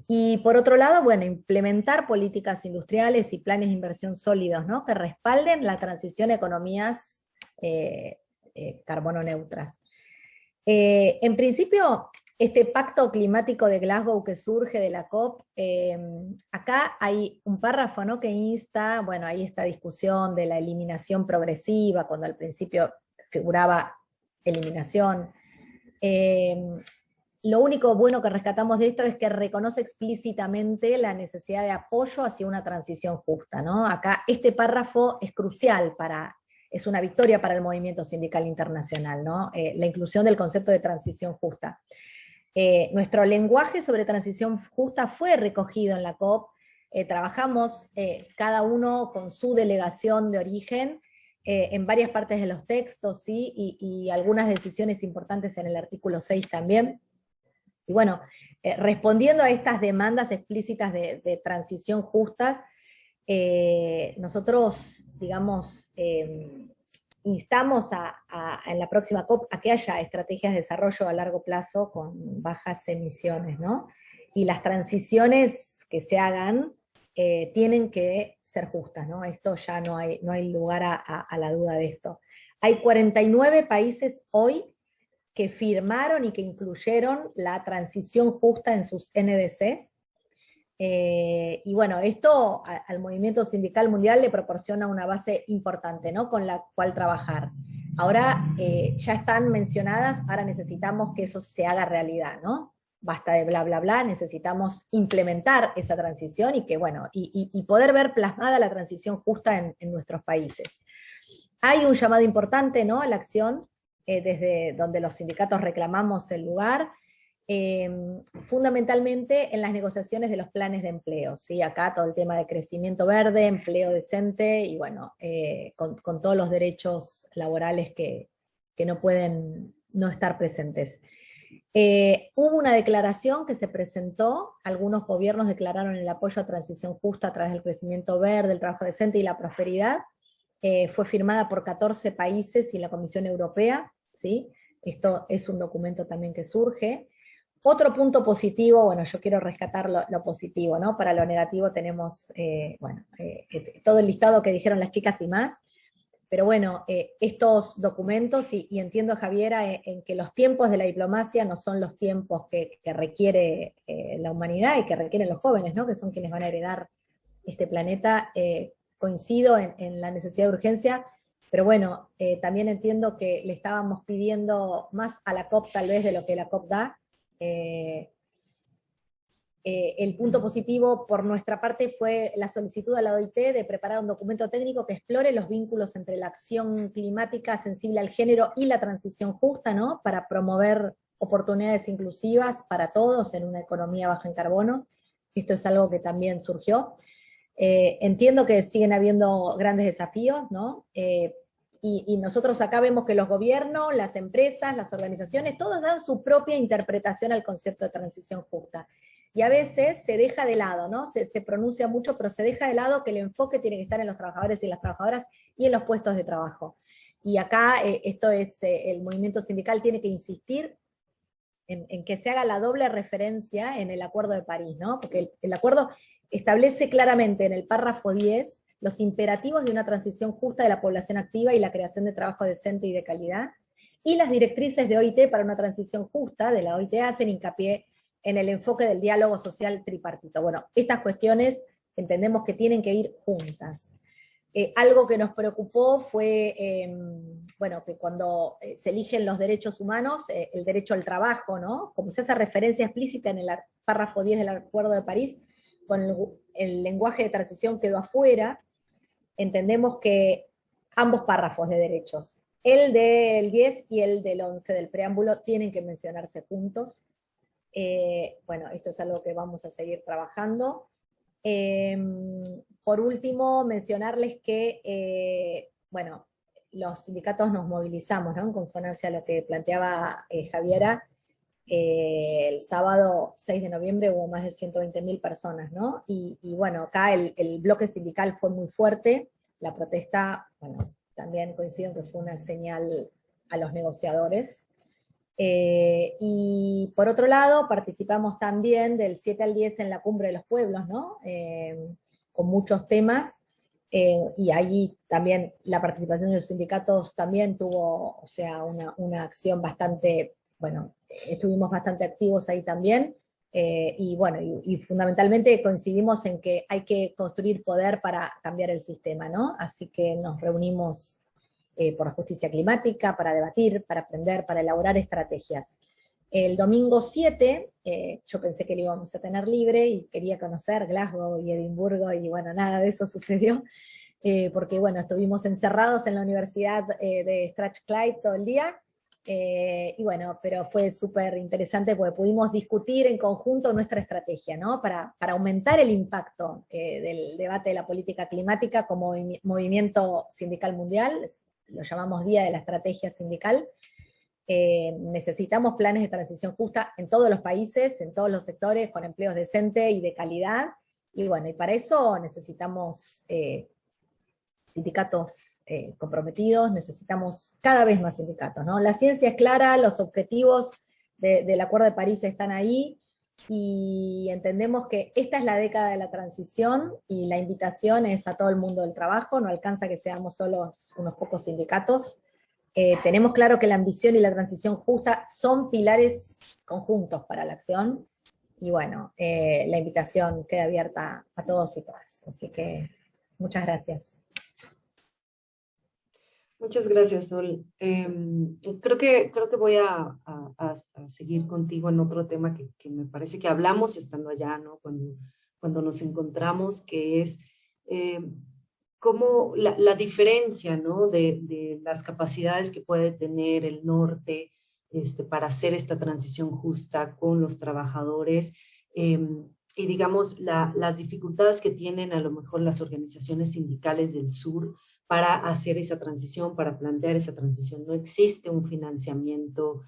Y por otro lado, bueno, implementar políticas industriales y planes de inversión sólidos, ¿no? Que respalden la transición a economías carbono neutras. En principio, este pacto climático de Glasgow que surge de la COP, acá hay un párrafo, ¿no? Que insta, bueno, ahí esta discusión de la eliminación progresiva, cuando al principio figuraba eliminación. Lo único bueno que rescatamos de esto es que reconoce explícitamente la necesidad de apoyo hacia una transición justa, ¿no? Acá este párrafo es crucial es una victoria para el movimiento sindical internacional, ¿no? La inclusión del concepto de transición justa. Nuestro lenguaje sobre transición justa fue recogido en la COP, trabajamos cada uno con su delegación de origen, en varias partes de los textos, ¿sí? Y algunas decisiones importantes en el artículo 6 también. Y bueno, respondiendo a estas demandas explícitas de transición justa, nosotros, digamos, instamos en la próxima COP a que haya estrategias de desarrollo a largo plazo con bajas emisiones, ¿no? Y las transiciones que se hagan tienen que ser justas, ¿no? Esto ya no hay lugar a la duda de esto. Hay 49 países hoy que firmaron y que incluyeron la transición justa en sus NDCs. Y bueno, esto al movimiento sindical mundial le proporciona una base importante, ¿no? Con la cual trabajar. Ahora ya están mencionadas, ahora necesitamos que eso se haga realidad, ¿no? Basta de bla, bla, bla, necesitamos implementar esa transición y que, bueno, y poder ver plasmada la transición justa en nuestros países. Hay un llamado importante, ¿no? A la acción, desde donde los sindicatos reclamamos el lugar, fundamentalmente en las negociaciones de los planes de empleo, ¿sí? Acá todo el tema de crecimiento verde, empleo decente, y bueno, con todos los derechos laborales que no pueden no estar presentes. Hubo una declaración que se presentó, algunos gobiernos declararon el apoyo a transición justa a través del crecimiento verde, el trabajo decente y la prosperidad, fue firmada por 14 países y la Comisión Europea, ¿sí? Esto es un documento también que surge. Otro punto positivo, bueno, yo quiero rescatar lo positivo, ¿no? Para lo negativo tenemos, todo el listado que dijeron las chicas y más, pero bueno, estos documentos, y entiendo, Javiera, en que los tiempos de la diplomacia no son los tiempos que requiere la humanidad y que requieren los jóvenes, ¿no? Que son quienes van a heredar este planeta. Coincido en la necesidad de urgencia, pero bueno, también entiendo que le estábamos pidiendo más a la COP tal vez de lo que la COP da. El punto positivo por nuestra parte fue la solicitud a la OIT de preparar un documento técnico que explore los vínculos entre la acción climática sensible al género y la transición justa, ¿no? Para promover oportunidades inclusivas para todos en una economía baja en carbono. Esto es algo que también surgió. Entiendo que siguen habiendo grandes desafíos, ¿no? Y nosotros acá vemos que los gobiernos, las empresas, las organizaciones, todos dan su propia interpretación al concepto de transición justa. Y a veces se deja de lado, ¿no? Se pronuncia mucho, pero se deja de lado que el enfoque tiene que estar en los trabajadores y las trabajadoras y en los puestos de trabajo. Y acá esto es, el movimiento sindical tiene que insistir en que se haga la doble referencia en el Acuerdo de París, ¿no? Porque el acuerdo establece claramente en el párrafo 10 los imperativos de una transición justa de la población activa y la creación de trabajo decente y de calidad, y las directrices de OIT para una transición justa de la OIT hacen hincapié en el enfoque del diálogo social tripartito. Bueno, estas cuestiones entendemos que tienen que ir juntas. Algo que nos preocupó fue, bueno, que cuando se eligen los derechos humanos, el derecho al trabajo, ¿no? Como se hace referencia explícita en el párrafo 10 del Acuerdo de París, con el lenguaje de transición quedó afuera, entendemos que ambos párrafos de derechos, el del 10 y el del 11 del preámbulo, tienen que mencionarse juntos. Bueno, esto es algo que vamos a seguir trabajando. Por último, mencionarles que, bueno, los sindicatos nos movilizamos, ¿no? En consonancia a lo que planteaba Javiera. El sábado 6 de noviembre hubo más de 120.000 personas, ¿no? Y bueno, acá el bloque sindical fue muy fuerte, la protesta, bueno, también coincido que fue una señal a los negociadores. Y por otro lado, participamos también del 7 al 10 en la Cumbre de los Pueblos, ¿no? Con muchos temas, y allí también la participación de los sindicatos también tuvo, o sea, una acción bastante, bueno, estuvimos bastante activos ahí también, y bueno, y fundamentalmente coincidimos en que hay que construir poder para cambiar el sistema, ¿no? Así que nos reunimos por la justicia climática, para debatir, para aprender, para elaborar estrategias. El domingo 7, yo pensé que lo íbamos a tener libre y quería conocer Glasgow y Edimburgo, y bueno, nada de eso sucedió, porque bueno, estuvimos encerrados en la Universidad de Strathclyde todo el día, y bueno, pero fue súper interesante porque pudimos discutir en conjunto nuestra estrategia, ¿no? Para aumentar el impacto del debate de la política climática como movimiento sindical mundial, lo llamamos Día de la Estrategia Sindical. Necesitamos planes de transición justa en todos los países, en todos los sectores, con empleos decentes y de calidad, y bueno, y para eso necesitamos sindicatos comprometidos, necesitamos cada vez más sindicatos, ¿no? La ciencia es clara, los objetivos del Acuerdo de París están ahí, y entendemos que esta es la década de la transición, y la invitación es a todo el mundo del trabajo, no alcanza que seamos solo unos pocos sindicatos. Tenemos claro que la ambición y la transición justa son pilares conjuntos para la acción, y bueno, la invitación queda abierta a todos y todas, así que muchas gracias. Muchas gracias, Sol. Creo que voy a seguir contigo en otro tema que me parece que hablamos estando allá, ¿no? Cuando nos encontramos, que es cómo la diferencia, ¿no? de las capacidades que puede tener el norte para hacer esta transición justa con los trabajadores, y digamos las dificultades que tienen a lo mejor las organizaciones sindicales del sur para hacer esa transición, para plantear esa transición. No existe un financiamiento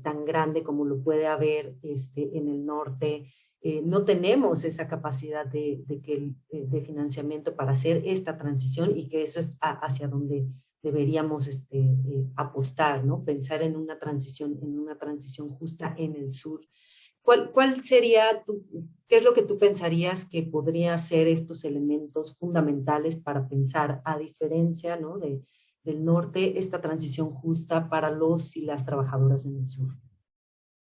tan grande como lo puede haber en el norte. No tenemos esa capacidad de financiamiento para hacer esta transición, y que eso es hacia donde deberíamos apostar, ¿no? Pensar en una transición justa en el sur. ¿Cuál sería qué es lo que tú pensarías que podría ser estos elementos fundamentales para pensar, a diferencia, ¿no? del norte, esta transición justa para los y las trabajadoras en el sur?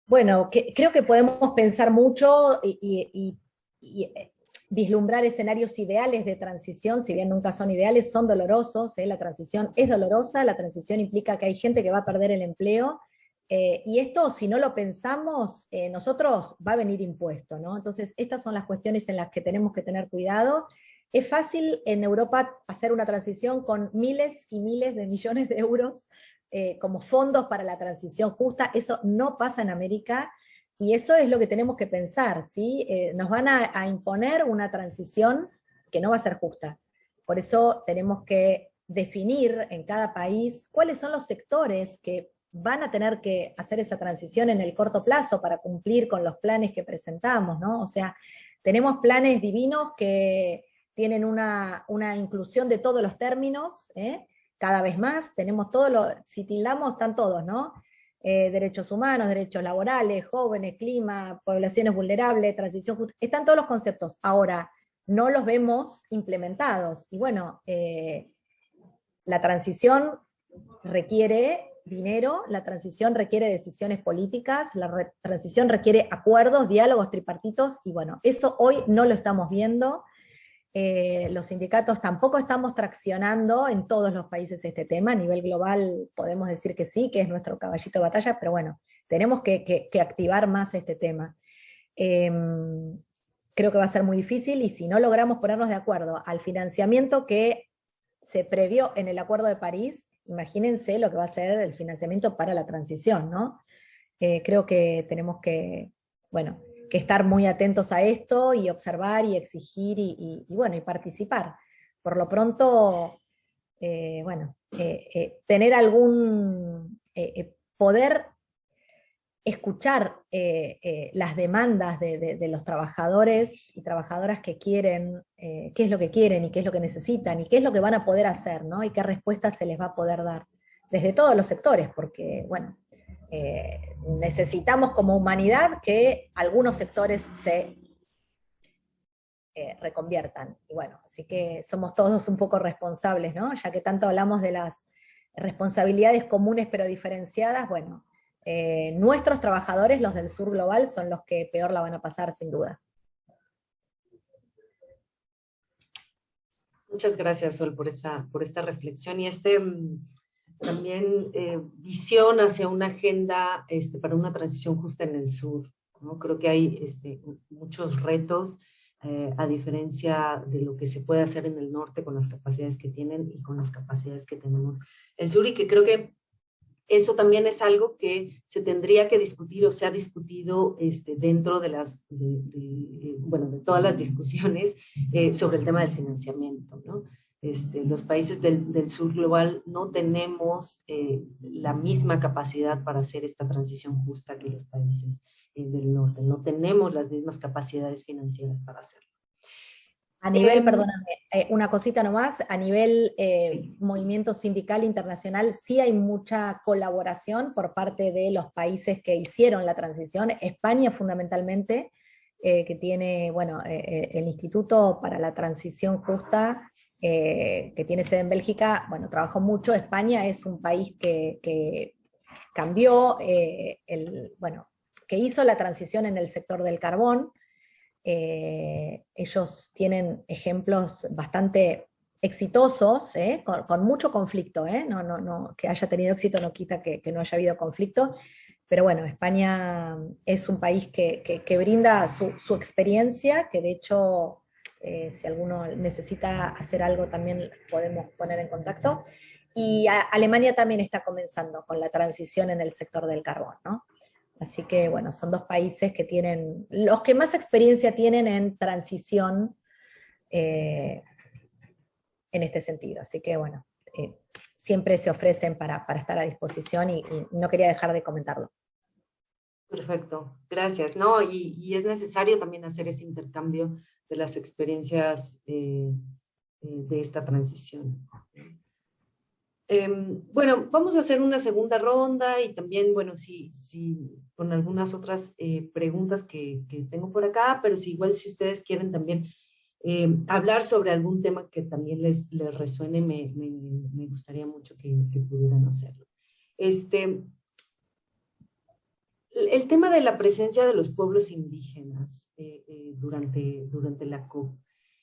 Bueno, creo que podemos pensar mucho y vislumbrar escenarios ideales de transición, si bien nunca son ideales, son dolorosos, la transición es dolorosa, la transición implica que hay gente que va a perder el empleo, y esto, si no lo pensamos, nosotros va a venir impuesto, ¿no? Entonces, estas son las cuestiones en las que tenemos que tener cuidado. Es fácil en Europa hacer una transición con miles y miles de millones de euros como fondos para la transición justa. Eso no pasa en América, y eso es lo que tenemos que pensar, ¿sí? Nos van a imponer una transición que no va a ser justa. Por eso tenemos que definir en cada país cuáles son los sectores que van a tener que hacer esa transición en el corto plazo para cumplir con los planes que presentamos, ¿no? O sea, tenemos planes divinos que tienen una inclusión de todos los términos, cada vez más, tenemos si tildamos, están todos, ¿no? derechos humanos, derechos laborales, jóvenes, clima, poblaciones vulnerables, transición justa, están todos los conceptos. Ahora, no los vemos implementados. Y bueno, la transición requiere dinero, la transición requiere decisiones políticas, la transición requiere acuerdos, diálogos tripartitos, y bueno, eso hoy no lo estamos viendo. Los sindicatos tampoco estamos traccionando en todos los países este tema. A nivel global podemos decir que sí, que es nuestro caballito de batalla, pero bueno, tenemos que activar más este tema. Creo que va a ser muy difícil, y si no logramos ponernos de acuerdo al financiamiento que se previó en el Acuerdo de París, imagínense lo que va a ser el financiamiento para la transición, ¿no? Creo que tenemos que, bueno, que estar muy atentos a esto y observar y exigir y bueno, y participar. Por lo pronto, bueno, tener algún, poder escuchar las demandas de los trabajadores y trabajadoras que quieren, qué es lo que quieren y qué es lo que necesitan y qué es lo que van a poder hacer, ¿no? Y qué respuestas se les va a poder dar desde todos los sectores, porque, bueno, necesitamos como humanidad que algunos sectores se reconviertan. Y bueno, así que somos todos un poco responsables, ¿no? Ya que tanto hablamos de las responsabilidades comunes pero diferenciadas, bueno, nuestros trabajadores, los del sur global, son los que peor la van a pasar, sin duda. Muchas gracias, Sol, por esta reflexión y también visión hacia una agenda para una transición justa en el sur, ¿no? Creo que hay muchos retos, a diferencia de lo que se puede hacer en el norte con las capacidades que tienen y con las capacidades que tenemos el sur, y que creo que eso también es algo que se tendría que discutir o se ha discutido dentro de de todas las discusiones sobre el tema del financiamiento, ¿no? Los países del sur global no tenemos la misma capacidad para hacer esta transición justa que los países del norte. No tenemos las mismas capacidades financieras para hacerlo. A nivel, perdóname, una cosita nomás, a nivel movimiento sindical internacional sí hay mucha colaboración por parte de los países que hicieron la transición. España fundamentalmente, que tiene, bueno, el Instituto para la Transición Justa, que tiene sede en Bélgica, bueno, trabajó mucho. España es un país que cambió, bueno, que hizo la transición en el sector del carbón. Ellos tienen ejemplos bastante exitosos, con mucho conflicto, no, que haya tenido éxito no quita que no haya habido conflicto, pero bueno, España es un país que brinda su experiencia, que de hecho, si alguno necesita hacer algo también podemos poner en contacto, y Alemania también está comenzando con la transición en el sector del carbón, ¿no? Así que, bueno, son dos países que tienen, los que más experiencia tienen en transición en este sentido. Así que, bueno, siempre se ofrecen para estar a disposición y no quería dejar de comentarlo. Perfecto, gracias. No, y es necesario también hacer ese intercambio de las experiencias de esta transición. Bueno, vamos a hacer una segunda ronda y también, bueno, si con algunas otras preguntas que tengo por acá, pero igual si ustedes quieren también hablar sobre algún tema que también les resuene, me gustaría mucho que pudieran hacerlo. El tema de la presencia de los pueblos indígenas durante la COP.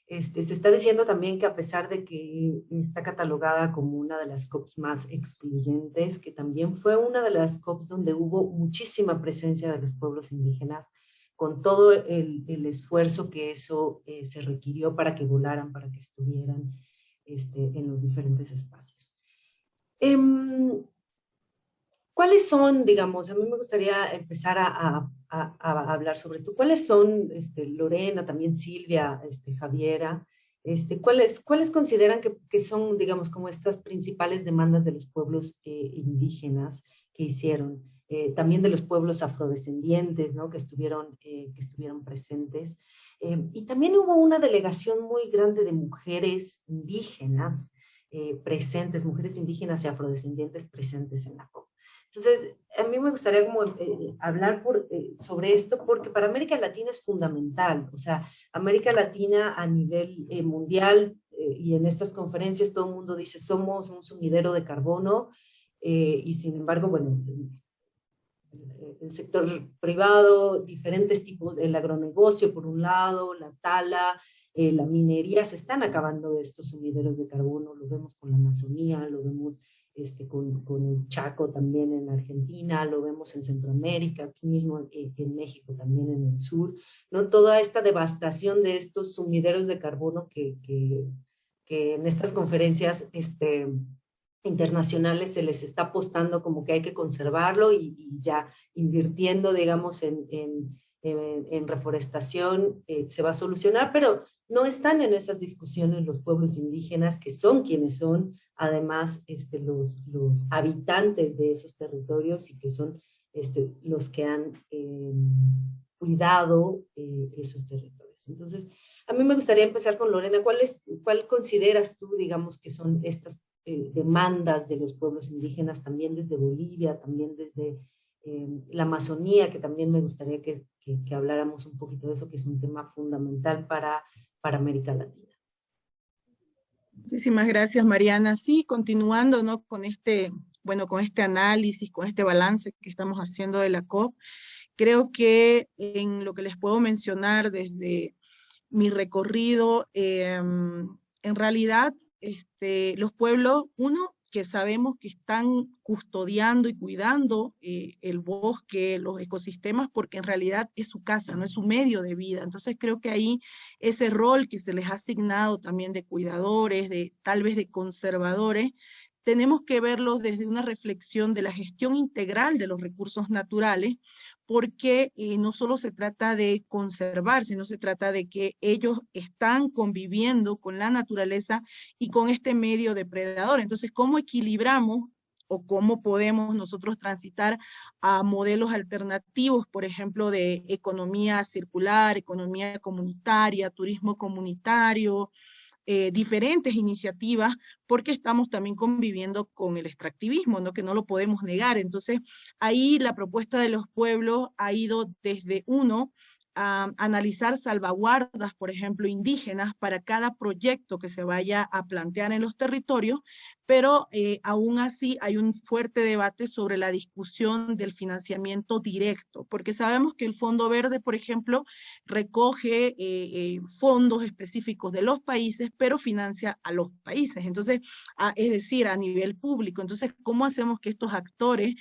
Se está diciendo también que a pesar de que está catalogada como una de las COPs más excluyentes, que también fue una de las COPs donde hubo muchísima presencia de los pueblos indígenas, con todo el esfuerzo que eso se requirió para que volaran, para que estuvieran en los diferentes espacios. ¿Cuáles son, digamos, a mí me gustaría empezar a hablar sobre esto, cuáles son, Lorena, también Silvia, Javiera, cuáles consideran que son, digamos, como estas principales demandas de los pueblos indígenas que hicieron, también de los pueblos afrodescendientes, ¿no? que estuvieron presentes, y también hubo una delegación muy grande de mujeres indígenas presentes, mujeres indígenas y afrodescendientes presentes en la COP. Entonces, a mí me gustaría como hablar sobre esto porque para América Latina es fundamental. O sea, América Latina a nivel mundial y en estas conferencias todo el mundo dice somos un sumidero de carbono y sin embargo, bueno, el sector privado, diferentes tipos, el agronegocio por un lado, la tala, la minería, se están acabando de estos sumideros de carbono, lo vemos con la Amazonía, lo vemos con el Chaco también en Argentina, lo vemos en Centroamérica, aquí mismo en México también en el sur, ¿no? Toda esta devastación de estos sumideros de carbono que en estas conferencias internacionales se les está apostando como que hay que conservarlo y ya invirtiendo, digamos, en reforestación se va a solucionar, pero no están en esas discusiones los pueblos indígenas, que son quienes son, además, los habitantes de esos territorios y que son los que han cuidado esos territorios. Entonces, a mí me gustaría empezar con Lorena. ¿Cuál consideras tú, digamos, que son estas demandas de los pueblos indígenas, también desde Bolivia, también desde la Amazonía, que también me gustaría que habláramos un poquito de eso, que es un tema fundamental para América Latina? Muchísimas gracias, Mariana. Sí, continuando, ¿no? con este análisis, con este balance que estamos haciendo de la COP, creo que en lo que les puedo mencionar desde mi recorrido, en realidad los pueblos, uno, que sabemos que están custodiando y cuidando el bosque, los ecosistemas, porque en realidad es su casa, no es su medio de vida. Entonces creo que ahí ese rol que se les ha asignado también de cuidadores, tal vez de conservadores, tenemos que verlos desde una reflexión de la gestión integral de los recursos naturales, porque no solo se trata de conservar, sino se trata de que ellos están conviviendo con la naturaleza y con este medio depredador. Entonces, ¿cómo equilibramos o cómo podemos nosotros transitar a modelos alternativos, por ejemplo, de economía circular, economía comunitaria, turismo comunitario, diferentes iniciativas, porque estamos también conviviendo con el extractivismo, ¿no? Que no lo podemos negar? Entonces, ahí la propuesta de los pueblos ha ido desde a analizar salvaguardas, por ejemplo, indígenas para cada proyecto que se vaya a plantear en los territorios, pero aún así hay un fuerte debate sobre la discusión del financiamiento directo, porque sabemos que el Fondo Verde, por ejemplo, recoge fondos específicos de los países, pero financia a los países, entonces, es decir, a nivel público. Entonces, ¿cómo hacemos que estos actores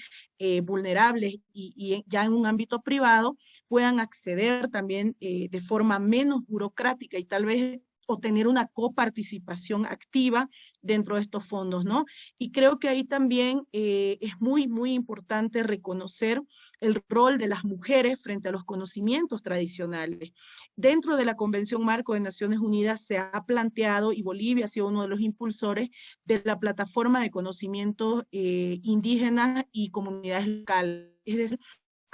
vulnerables y ya en un ámbito privado puedan acceder también de forma menos burocrática y tal vez o tener una coparticipación activa dentro de estos fondos, ¿no? Y creo que ahí también es muy, muy importante reconocer el rol de las mujeres frente a los conocimientos tradicionales. Dentro de la Convención Marco de Naciones Unidas se ha planteado, y Bolivia ha sido uno de los impulsores, de la plataforma de conocimientos indígenas y comunidades locales. Es decir,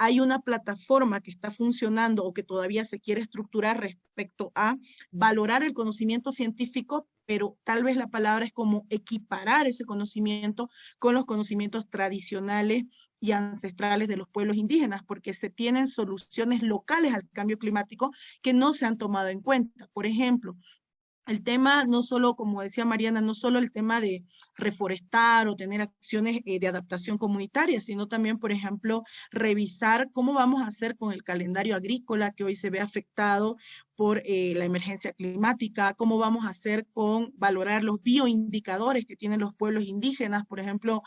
hay una plataforma que está funcionando o que todavía se quiere estructurar respecto a valorar el conocimiento científico, pero tal vez la palabra es como equiparar ese conocimiento con los conocimientos tradicionales y ancestrales de los pueblos indígenas, porque se tienen soluciones locales al cambio climático que no se han tomado en cuenta. Por ejemplo, el tema, no solo, como decía Mariana, no solo el tema de reforestar o tener acciones de adaptación comunitaria, sino también, por ejemplo, revisar cómo vamos a hacer con el calendario agrícola que hoy se ve afectado por la emergencia climática, cómo vamos a hacer con valorar los bioindicadores que tienen los pueblos indígenas, por ejemplo,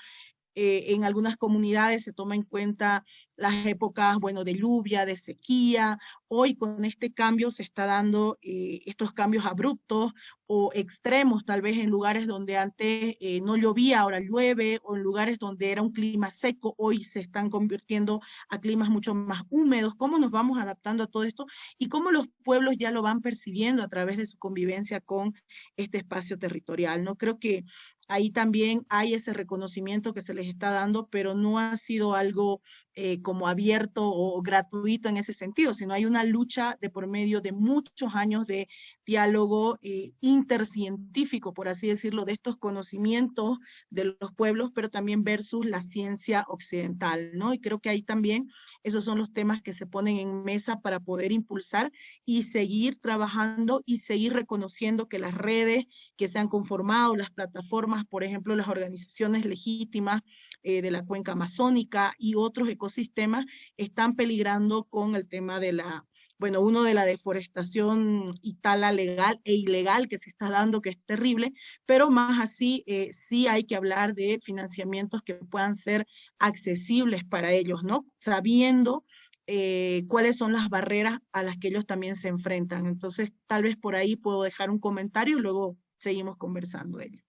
en algunas comunidades se toma en cuenta las épocas, bueno, de lluvia, de sequía. Hoy con este cambio se está dando estos cambios abruptos o extremos, tal vez en lugares donde antes no llovía, ahora llueve, o en lugares donde era un clima seco, hoy se están convirtiendo a climas mucho más húmedos. ¿Cómo nos vamos adaptando a todo esto? Y cómo los pueblos ya lo van percibiendo a través de su convivencia con este espacio territorial, ¿no? Creo que ahí también hay ese reconocimiento que se les está dando, pero no ha sido algo como abierto o gratuito en ese sentido, sino hay una lucha de por medio de muchos años de diálogo intercientífico, por así decirlo, de estos conocimientos de los pueblos, pero también versus la ciencia occidental, ¿no? Y creo que ahí también esos son los temas que se ponen en mesa para poder impulsar y seguir trabajando y seguir reconociendo que las redes que se han conformado, las plataformas, por ejemplo, las organizaciones legítimas de la cuenca amazónica y otros ecosistemas están peligrando con el tema de la, bueno, uno de la deforestación y tala legal e ilegal que se está dando, que es terrible, pero más así sí hay que hablar de financiamientos que puedan ser accesibles para ellos, ¿no? Sabiendo cuáles son las barreras a las que ellos también se enfrentan. Entonces, tal vez por ahí puedo dejar un comentario y luego seguimos conversando de ello.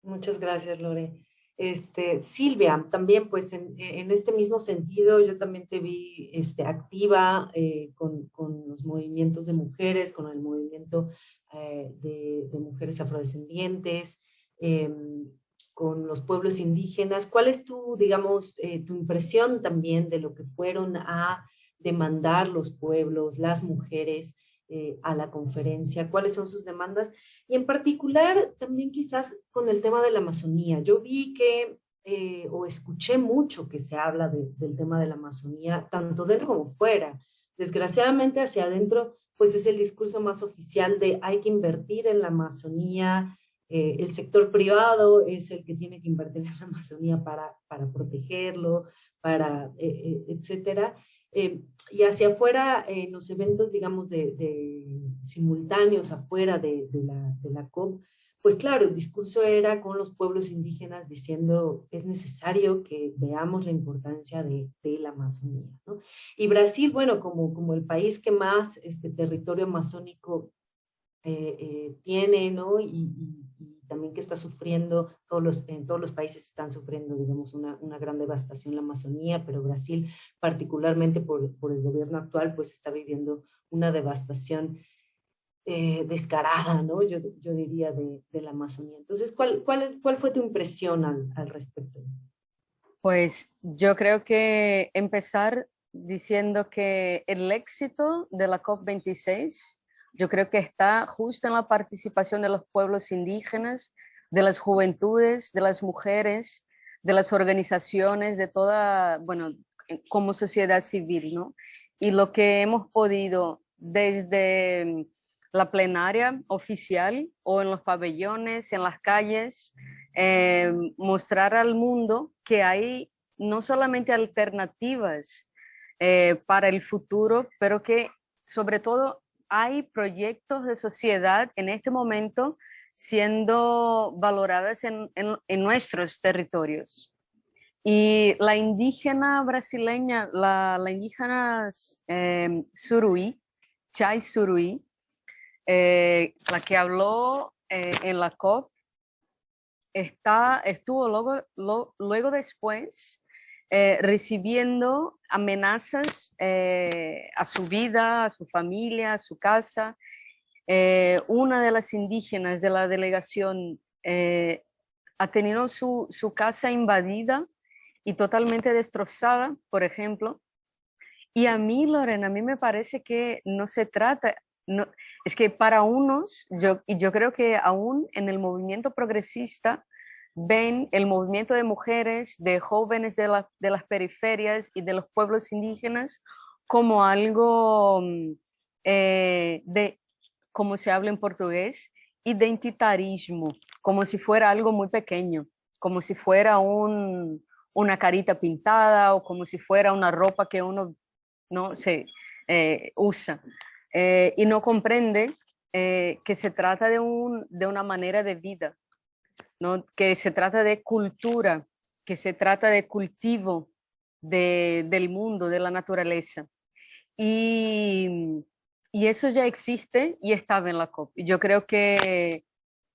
Muchas gracias, Lore. Silvia, también pues en este mismo sentido, yo también te vi activa con los movimientos de mujeres, con el movimiento de mujeres afrodescendientes, con los pueblos indígenas. ¿Cuál es tu, digamos, tu impresión también de lo que fueron a demandar los pueblos, las mujeres a la conferencia? ¿Cuáles son sus demandas? Y en particular también quizás con el tema de la Amazonía. Yo vi que, o escuché mucho que se habla del tema de la Amazonía, tanto dentro como fuera. Desgraciadamente hacia adentro, pues es el discurso más oficial de hay que invertir en la Amazonía, el sector privado es el que tiene que invertir en la Amazonía para protegerlo, etcétera. Y hacia afuera, en los eventos, digamos, de simultáneos afuera de la COP, pues claro, el discurso era con los pueblos indígenas diciendo es necesario que veamos la importancia de la Amazonía, ¿no? Y Brasil, bueno, como el país que más territorio amazónico tiene, ¿no? Y también que está sufriendo, en todos los países están sufriendo, digamos, una gran devastación la Amazonía, pero Brasil, particularmente por el gobierno actual, pues está viviendo una devastación descarada, ¿no? Yo diría de la Amazonía. Entonces, ¿cuál fue tu impresión al respecto? Pues yo creo que empezar diciendo que el éxito de la COP26, yo creo que está justo en la participación de los pueblos indígenas, de las juventudes, de las mujeres, de las organizaciones, de toda, bueno, como sociedad civil, ¿no? Y lo que hemos podido desde la plenaria oficial o en los pabellones, en las calles, mostrar al mundo que hay no solamente alternativas para el futuro, pero que sobre todo hay proyectos de sociedad en este momento siendo valoradas en nuestros territorios. Y la indígena brasileña, la indígena Suruí, Chay Suruí, la que habló en la COP, estuvo luego después recibiendo amenazas a su vida, a su familia, a su casa. Una de las indígenas de la delegación ha tenido su casa invadida y totalmente destrozada, por ejemplo. Y a mí, Lorena, a mí me parece que no se trata, no, es que para unos, yo creo que aún en el movimiento progresista ven el movimiento de mujeres, de jóvenes de las periferias y de los pueblos indígenas como algo como se habla en portugués, identitarismo, como si fuera algo muy pequeño, como si fuera una carita pintada o como si fuera una ropa que uno no se usa y no comprende que se trata de una manera de vida, ¿no? Que se trata de cultura, que se trata de cultivo del mundo, de la naturaleza. Y eso ya existe y estaba en la COP. Y yo creo que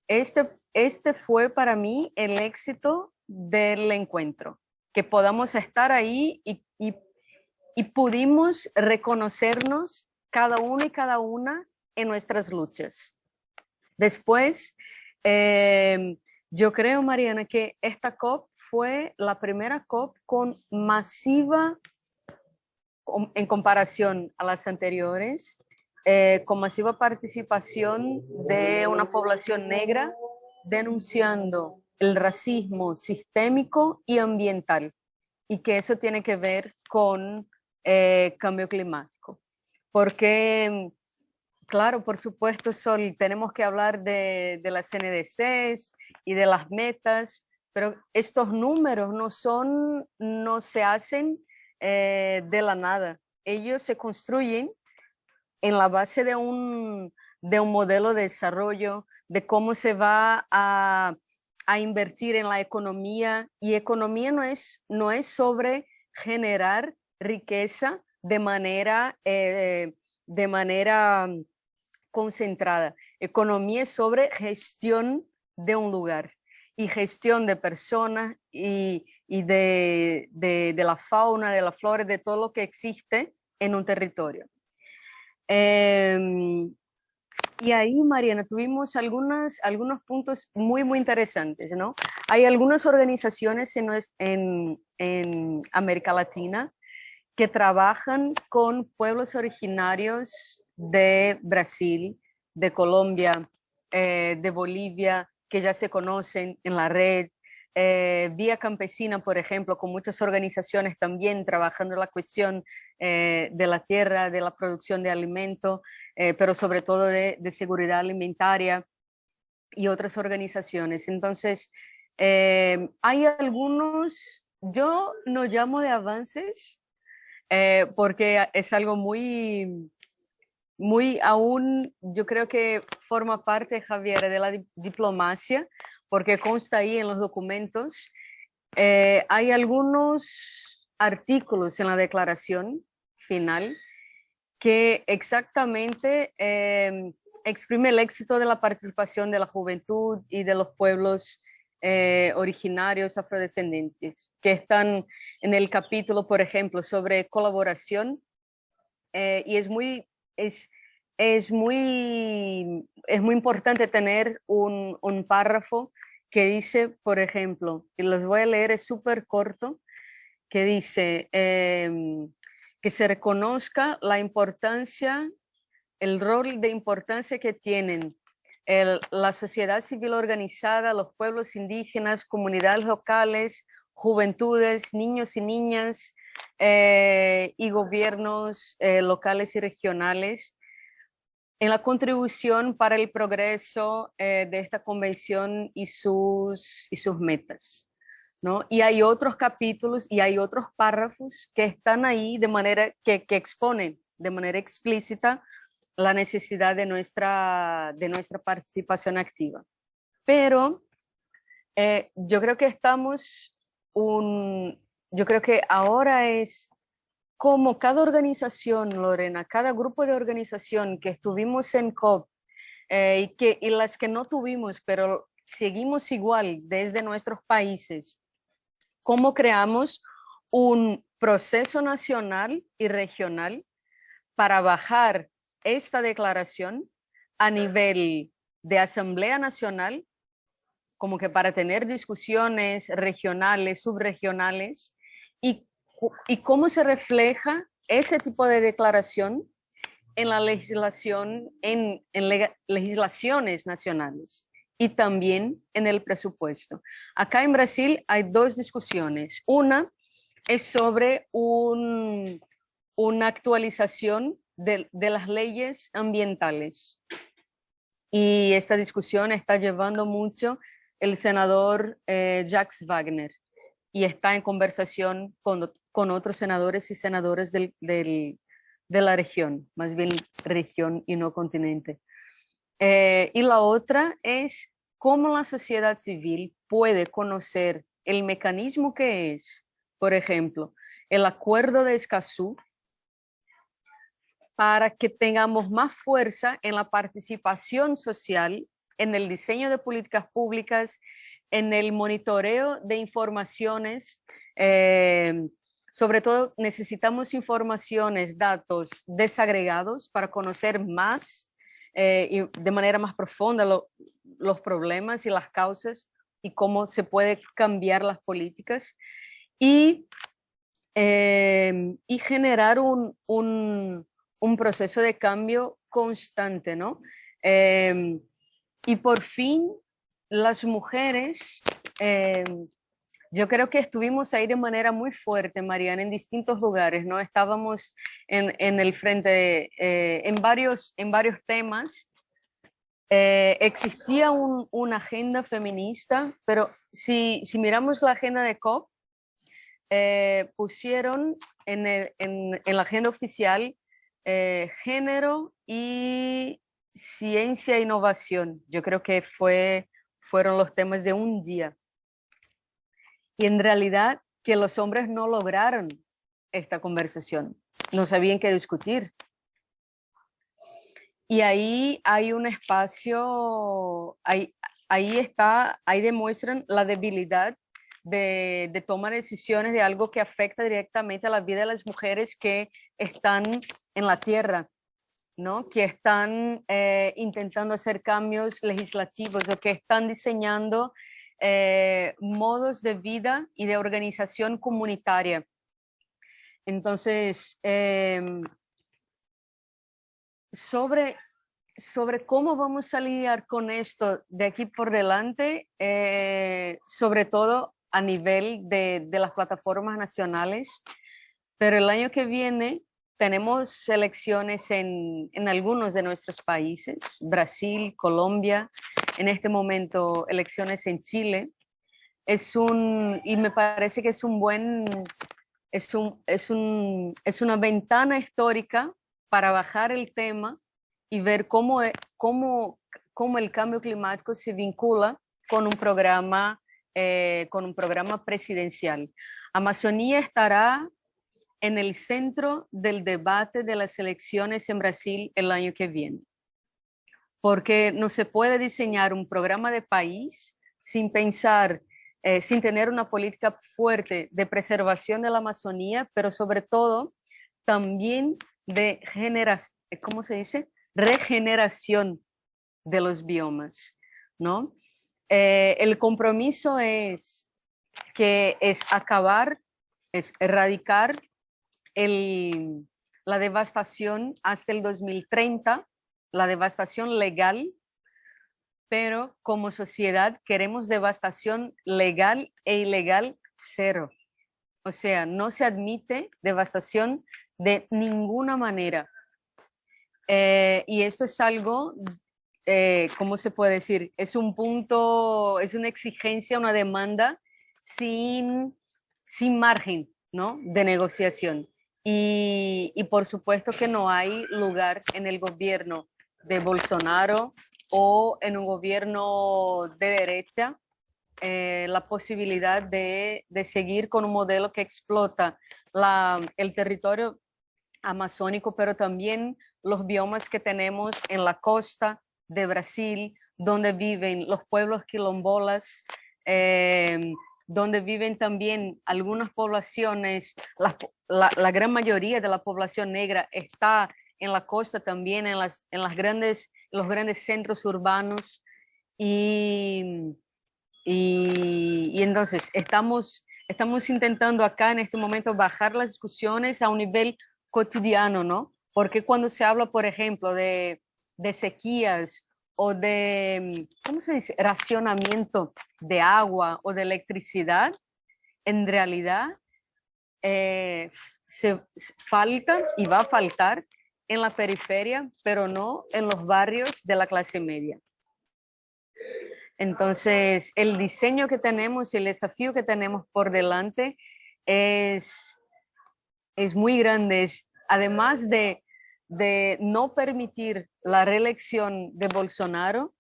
este fue para mí el éxito del encuentro, que podamos estar ahí y pudimos reconocernos cada uno y cada una en nuestras luchas. Después, Yo creo, Mariana, que esta COP fue la primera COP con masiva, en comparación a las anteriores, con masiva participación de una población negra denunciando el racismo sistémico y ambiental, y que eso tiene que ver con cambio climático. Porque, claro, por supuesto, Sol, tenemos que hablar de las NDCs y de las metas, pero estos números no se hacen de la nada. Ellos se construyen en la base de un modelo de desarrollo, de cómo se va a invertir en la economía, y economía no es sobre generar riqueza de manera concentrada. Economía es sobre gestión de un lugar y gestión de personas y de la fauna, de la flora, de todo lo que existe en un territorio. Y ahí, Mariana, tuvimos algunos puntos muy, muy interesantes, ¿no? Hay algunas organizaciones en América Latina que trabajan con pueblos originarios de Brasil, de Colombia, de Bolivia, que ya se conocen en la red. Vía Campesina, por ejemplo, con muchas organizaciones también trabajando la cuestión de la tierra, de la producción de alimento, pero sobre todo de seguridad alimentaria, y otras organizaciones. Entonces, hay algunos, yo no llamo de avances, porque es algo muy aún, yo creo que forma parte, Javier, de la diplomacia, porque consta ahí en los documentos. Hay algunos artículos en la declaración final que exactamente exprime el éxito de la participación de la juventud y de los pueblos originarios afrodescendientes, que están en el capítulo, por ejemplo, sobre colaboración, y es muy importante tener un párrafo que dice, por ejemplo, y los voy a leer, es súper corto, que dice que se reconozca la importancia, el rol de importancia que tienen la sociedad civil organizada, los pueblos indígenas, comunidades locales, juventudes, niños y niñas, y gobiernos locales y regionales en la contribución para el progreso de esta convención y sus metas, ¿no? Y hay otros capítulos y hay otros párrafos que están ahí de manera que exponen de manera explícita la necesidad de nuestra participación activa. Pero yo creo que yo creo que ahora es como cada organización, Lorena, cada grupo de organización que estuvimos en COP y las que no tuvimos, pero seguimos igual desde nuestros países, cómo creamos un proceso nacional y regional para bajar esta declaración a nivel de Asamblea Nacional, como que para tener discusiones regionales, subregionales, y cómo se refleja ese tipo de declaración en la legislación, en legislaciones nacionales y también en el presupuesto. Acá en Brasil hay dos discusiones. Una es sobre una actualización de las leyes ambientales. Y esta discusión está llevando mucho el senador Jacques Wagner, y está en conversación con otros senadores y senadoras de la región, más bien región y no continente. Y la otra es cómo la sociedad civil puede conocer el mecanismo que es, por ejemplo, el Acuerdo de Escazú, para que tengamos más fuerza en la participación social, en el diseño de políticas públicas, en el monitoreo de informaciones. Sobre todo necesitamos informaciones, datos desagregados para conocer más y de manera más profunda los problemas y las causas y cómo se puede cambiar las políticas y generar un proceso de cambio constante, ¿no? Y por fin las mujeres, yo creo que estuvimos ahí de manera muy fuerte, Mariana, en distintos lugares, ¿no? Estábamos en el frente en varios temas. Existía una agenda feminista, pero si miramos la agenda de COP, pusieron en la agenda oficial género y ciencia e innovación. Yo creo que fueron los temas de un día. Y en realidad que los hombres no lograron esta conversación, no sabían qué discutir. Y ahí hay un espacio, ahí demuestran la debilidad de tomar decisiones de algo que afecta directamente a la vida de las mujeres que están en la tierra, ¿no? Que están intentando hacer cambios legislativos o que están diseñando modos de vida y de organización comunitaria. Entonces, sobre cómo vamos a lidiar con esto de aquí por delante, sobre todo a nivel de las plataformas nacionales, pero el año que viene tenemos elecciones en algunos de nuestros países, Brasil, Colombia, en este momento elecciones en Chile. Y me parece que es una ventana histórica para bajar el tema y ver cómo el cambio climático se vincula con un programa presidencial. Amazonía estará en el centro del debate de las elecciones en Brasil el año que viene, porque no se puede diseñar un programa de país sin pensar, sin tener una política fuerte de preservación de la Amazonía, pero sobre todo también de ¿cómo se dice? Regeneración de los biomas, ¿no? El compromiso es erradicar la devastación hasta el 2030, la devastación legal, pero como sociedad queremos devastación legal e ilegal cero. O sea, no se admite devastación de ninguna manera. Y esto es algo, ¿cómo se puede decir? Es un punto, es una exigencia, una demanda sin margen, ¿no? De negociación. Y por supuesto que no hay lugar en el gobierno de Bolsonaro o en un gobierno de derecha la posibilidad de seguir con un modelo que explota el territorio amazónico, pero también los biomas que tenemos en la costa de Brasil, donde viven los pueblos quilombolas, donde viven también algunas poblaciones, la gran mayoría de la población negra está en la costa también, en los grandes centros urbanos, y entonces estamos intentando acá en este momento bajar las discusiones a un nivel cotidiano, ¿no? Porque cuando se habla, por ejemplo, de sequías o de, ¿cómo se dice?, racionamiento de agua o de electricidad, en realidad falta y va a faltar en la periferia, pero no en los barrios de la clase media. Entonces, el diseño que tenemos y el desafío que tenemos por delante es muy grande. Además de no permitir la reelección de Bolsonaro,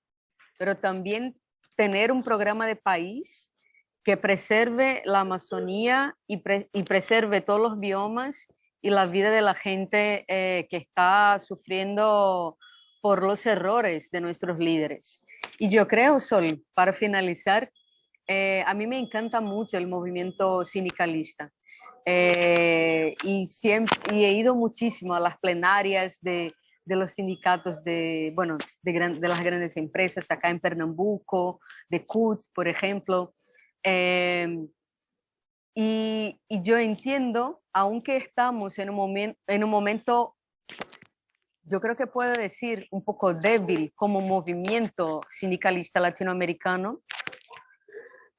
pero también tener un programa de país que preserve la Amazonía y preserve todos los biomas y la vida de la gente que está sufriendo por los errores de nuestros líderes. Y yo creo, Sol, para finalizar, a mí me encanta mucho el movimiento sindicalista. Y he ido muchísimo a las plenarias de de los sindicatos de, bueno, de las grandes empresas acá en Pernambuco, de CUT, por ejemplo. Y yo entiendo, aunque estamos en un momento, yo creo que puedo decir, un poco débil como movimiento sindicalista latinoamericano,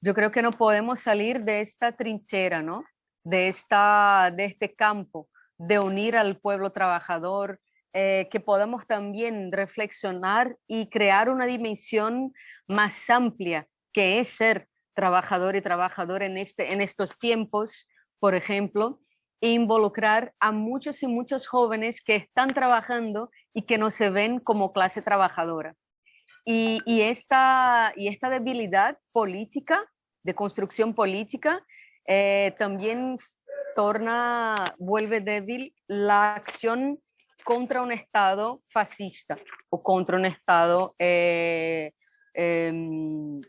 yo creo que no podemos salir de esta trinchera, ¿no? De este campo, de unir al pueblo trabajador, que podamos también reflexionar y crear una dimensión más amplia, que es ser trabajador y trabajador en estos tiempos, por ejemplo, e involucrar a muchos y muchos jóvenes que están trabajando y que no se ven como clase trabajadora. Y esta debilidad política, de construcción política, también vuelve débil la acción contra un Estado fascista o contra un Estado,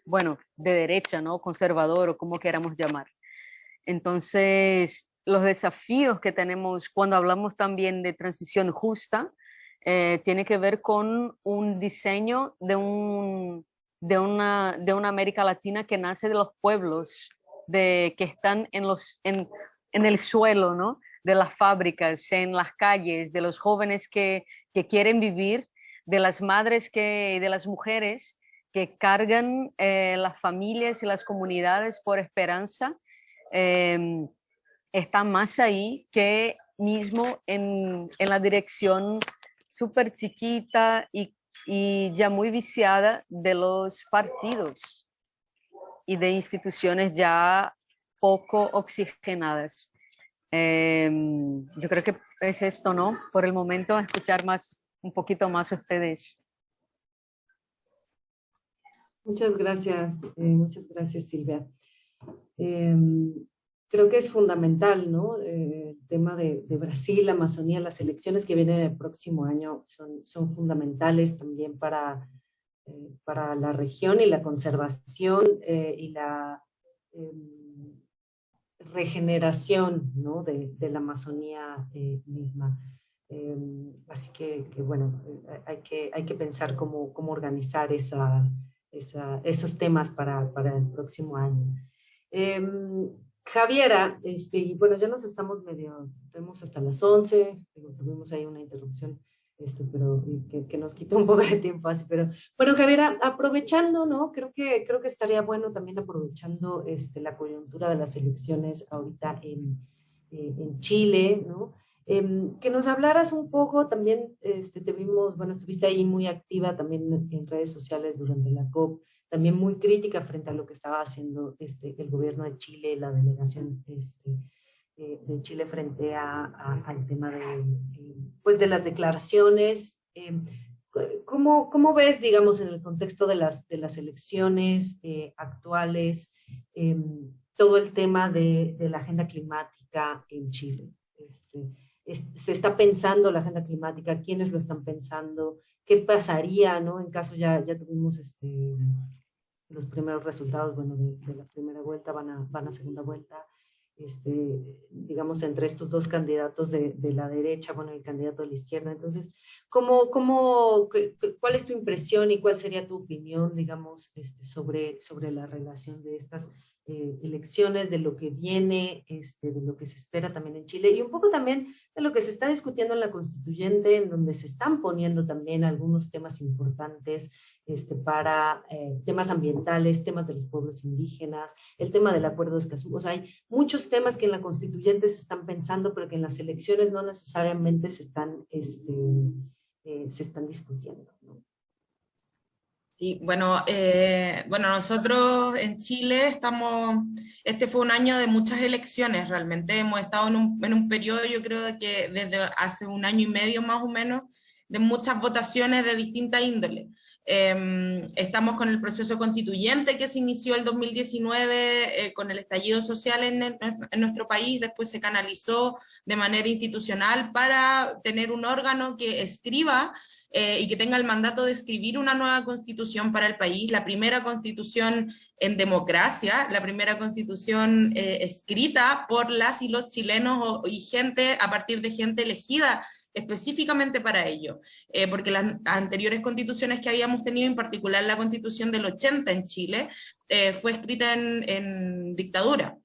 bueno, de derecha, ¿no? Conservador o como queramos llamar. Entonces, los desafíos que tenemos cuando hablamos también de transición justa tiene que ver con un diseño de una América Latina que nace de los pueblos que están en el suelo, ¿no? De las fábricas, en las calles, de los jóvenes que quieren vivir, de las madres de las mujeres que cargan las familias y las comunidades por esperanza, está más ahí que mismo en la dirección súper chiquita y ya muy viciada de los partidos y de instituciones ya poco oxigenadas. Yo creo que es esto, ¿no? Por el momento, escuchar un poquito más a ustedes. Muchas gracias Silvia. Creo que es fundamental, ¿no? El tema de Brasil, la Amazonía, las elecciones que vienen el próximo año son fundamentales también para la región y la conservación y la regeneración, ¿no? de la Amazonía misma. Así que bueno, hay que pensar cómo organizar esos temas para el próximo año. Javiera, bueno, ya nos estamos tenemos hasta las 11, tuvimos ahí una interrupción, pero que nos quitó un poco de tiempo así, pero bueno, Javiera, aprovechando, ¿no? Creo que estaría bueno también aprovechando la coyuntura de las elecciones ahorita en Chile, ¿no? Que nos hablaras un poco, también te vimos, bueno, estuviste ahí muy activa también en redes sociales durante la COP, también muy crítica frente a lo que estaba haciendo el gobierno de Chile, la delegación de Chile frente al tema pues de las declaraciones. ¿Cómo ves, digamos, en el contexto de las elecciones actuales, todo el tema de la agenda climática en Chile? ¿Se está pensando la agenda climática? ¿Quiénes lo están pensando? ¿Qué pasaría, ¿no? En caso ya tuvimos los primeros resultados, bueno, de la primera vuelta, van a segunda vuelta, digamos, entre estos dos candidatos de la derecha, bueno, el candidato de la izquierda. Entonces, ¿cuál es tu impresión y cuál sería tu opinión, digamos, sobre la relación de estas elecciones, de lo que viene, de lo que se espera también en Chile y un poco también de lo que se está discutiendo en la constituyente, en donde se están poniendo también algunos temas importantes para temas ambientales, temas de los pueblos indígenas, el tema del acuerdo de Escazú? O sea, hay muchos temas que en la constituyente se están pensando, pero que en las elecciones no necesariamente se están discutiendo, ¿no? Sí, bueno, nosotros en Chile fue un año de muchas elecciones realmente, hemos estado en un periodo, yo creo que desde hace un año y medio más o menos, de muchas votaciones de distinta índole. Estamos con el proceso constituyente que se inició el 2019 con el estallido social en nuestro país, después se canalizó de manera institucional para tener un órgano que escriba y que tenga el mandato de escribir una nueva constitución para el país, la primera constitución en democracia, la primera constitución escrita por las y los chilenos y gente, a partir de gente elegida específicamente para ello, porque las anteriores constituciones que habíamos tenido, en particular la constitución del 80 en Chile, fue escrita en dictadura,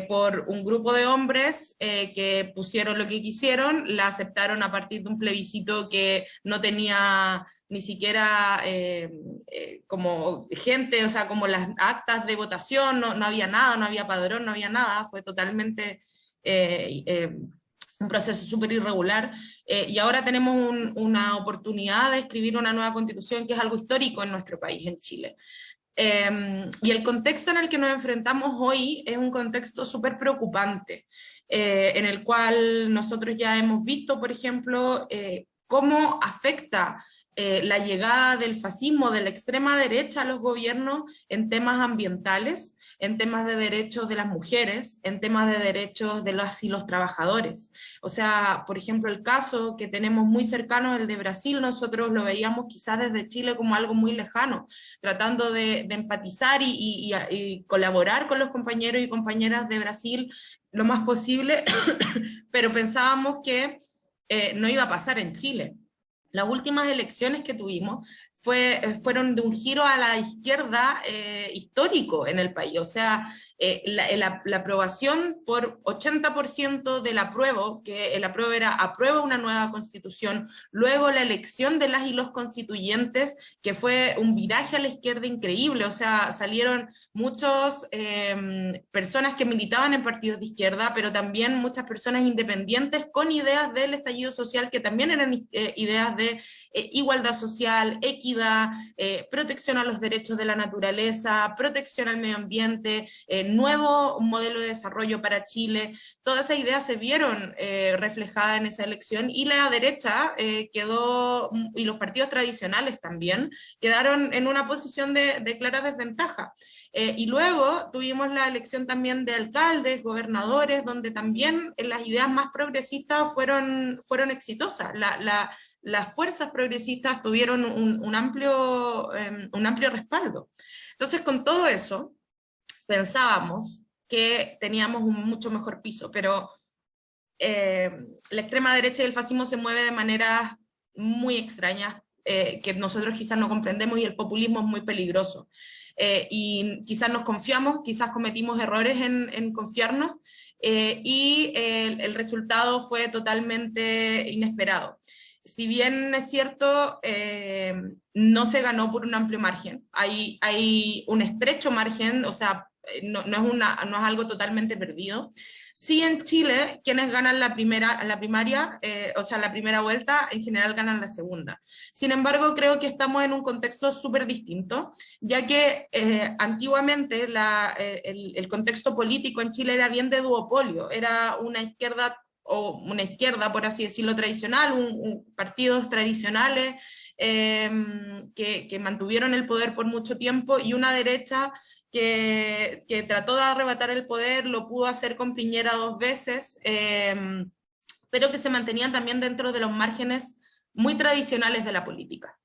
por un grupo de hombres que pusieron lo que quisieron, la aceptaron a partir de un plebiscito que no tenía ni siquiera como gente, o sea, como las actas de votación, no había nada, no había padrón, no había nada, fue totalmente un proceso súper irregular, y ahora tenemos una oportunidad de escribir una nueva constitución que es algo histórico en nuestro país, en Chile. Y el contexto en el que nos enfrentamos hoy es un contexto súper preocupante, en el cual nosotros ya hemos visto, por ejemplo, cómo afecta la llegada del fascismo, de la extrema derecha a los gobiernos en temas ambientales, en temas de derechos de las mujeres, en temas de derechos de las y los trabajadores. O sea, por ejemplo, el caso que tenemos muy cercano, el de Brasil, nosotros lo veíamos quizás desde Chile como algo muy lejano, tratando de empatizar y colaborar con los compañeros y compañeras de Brasil lo más posible, pero pensábamos que no iba a pasar en Chile. Las últimas elecciones que tuvimos fueron de un giro a la izquierda histórico en el país. O sea, la aprobación por 80% del apruebo, que el apruebo era aprueba una nueva constitución, luego la elección de las y los constituyentes, que fue un viraje a la izquierda increíble. O sea, salieron muchas personas que militaban en partidos de izquierda, pero también muchas personas independientes con ideas del estallido social, que también eran ideas de igualdad social, equidad, protección a los derechos de la naturaleza, protección al medio ambiente, nuevo modelo de desarrollo para Chile. Todas esas ideas se vieron reflejadas en esa elección, y la derecha quedó, y los partidos tradicionales también, quedaron en una posición de clara desventaja. Y luego tuvimos la elección también de alcaldes, gobernadores, donde también las ideas más progresistas fueron exitosas. Las fuerzas progresistas tuvieron un amplio respaldo. Entonces, con todo eso, pensábamos que teníamos un mucho mejor piso, pero la extrema derecha y el fascismo se mueve de maneras muy extrañas, que nosotros quizás no comprendemos, y el populismo es muy peligroso. Y quizás nos confiamos, quizás cometimos errores en confiarnos, y el resultado fue totalmente inesperado. Si bien es cierto, no se ganó por un amplio margen, hay un estrecho margen, o sea, no es algo totalmente perdido. Sí, en Chile, quienes ganan la primaria, o sea, la primera vuelta, en general ganan la segunda. Sin embargo, creo que estamos en un contexto súper distinto, ya que antiguamente el contexto político en Chile era bien de duopolio, era una izquierda, por así decirlo, tradicional, partidos tradicionales que mantuvieron el poder por mucho tiempo, y una derecha que trató de arrebatar el poder, lo pudo hacer con Piñera 2 veces, pero que se mantenían también dentro de los márgenes muy tradicionales de la política.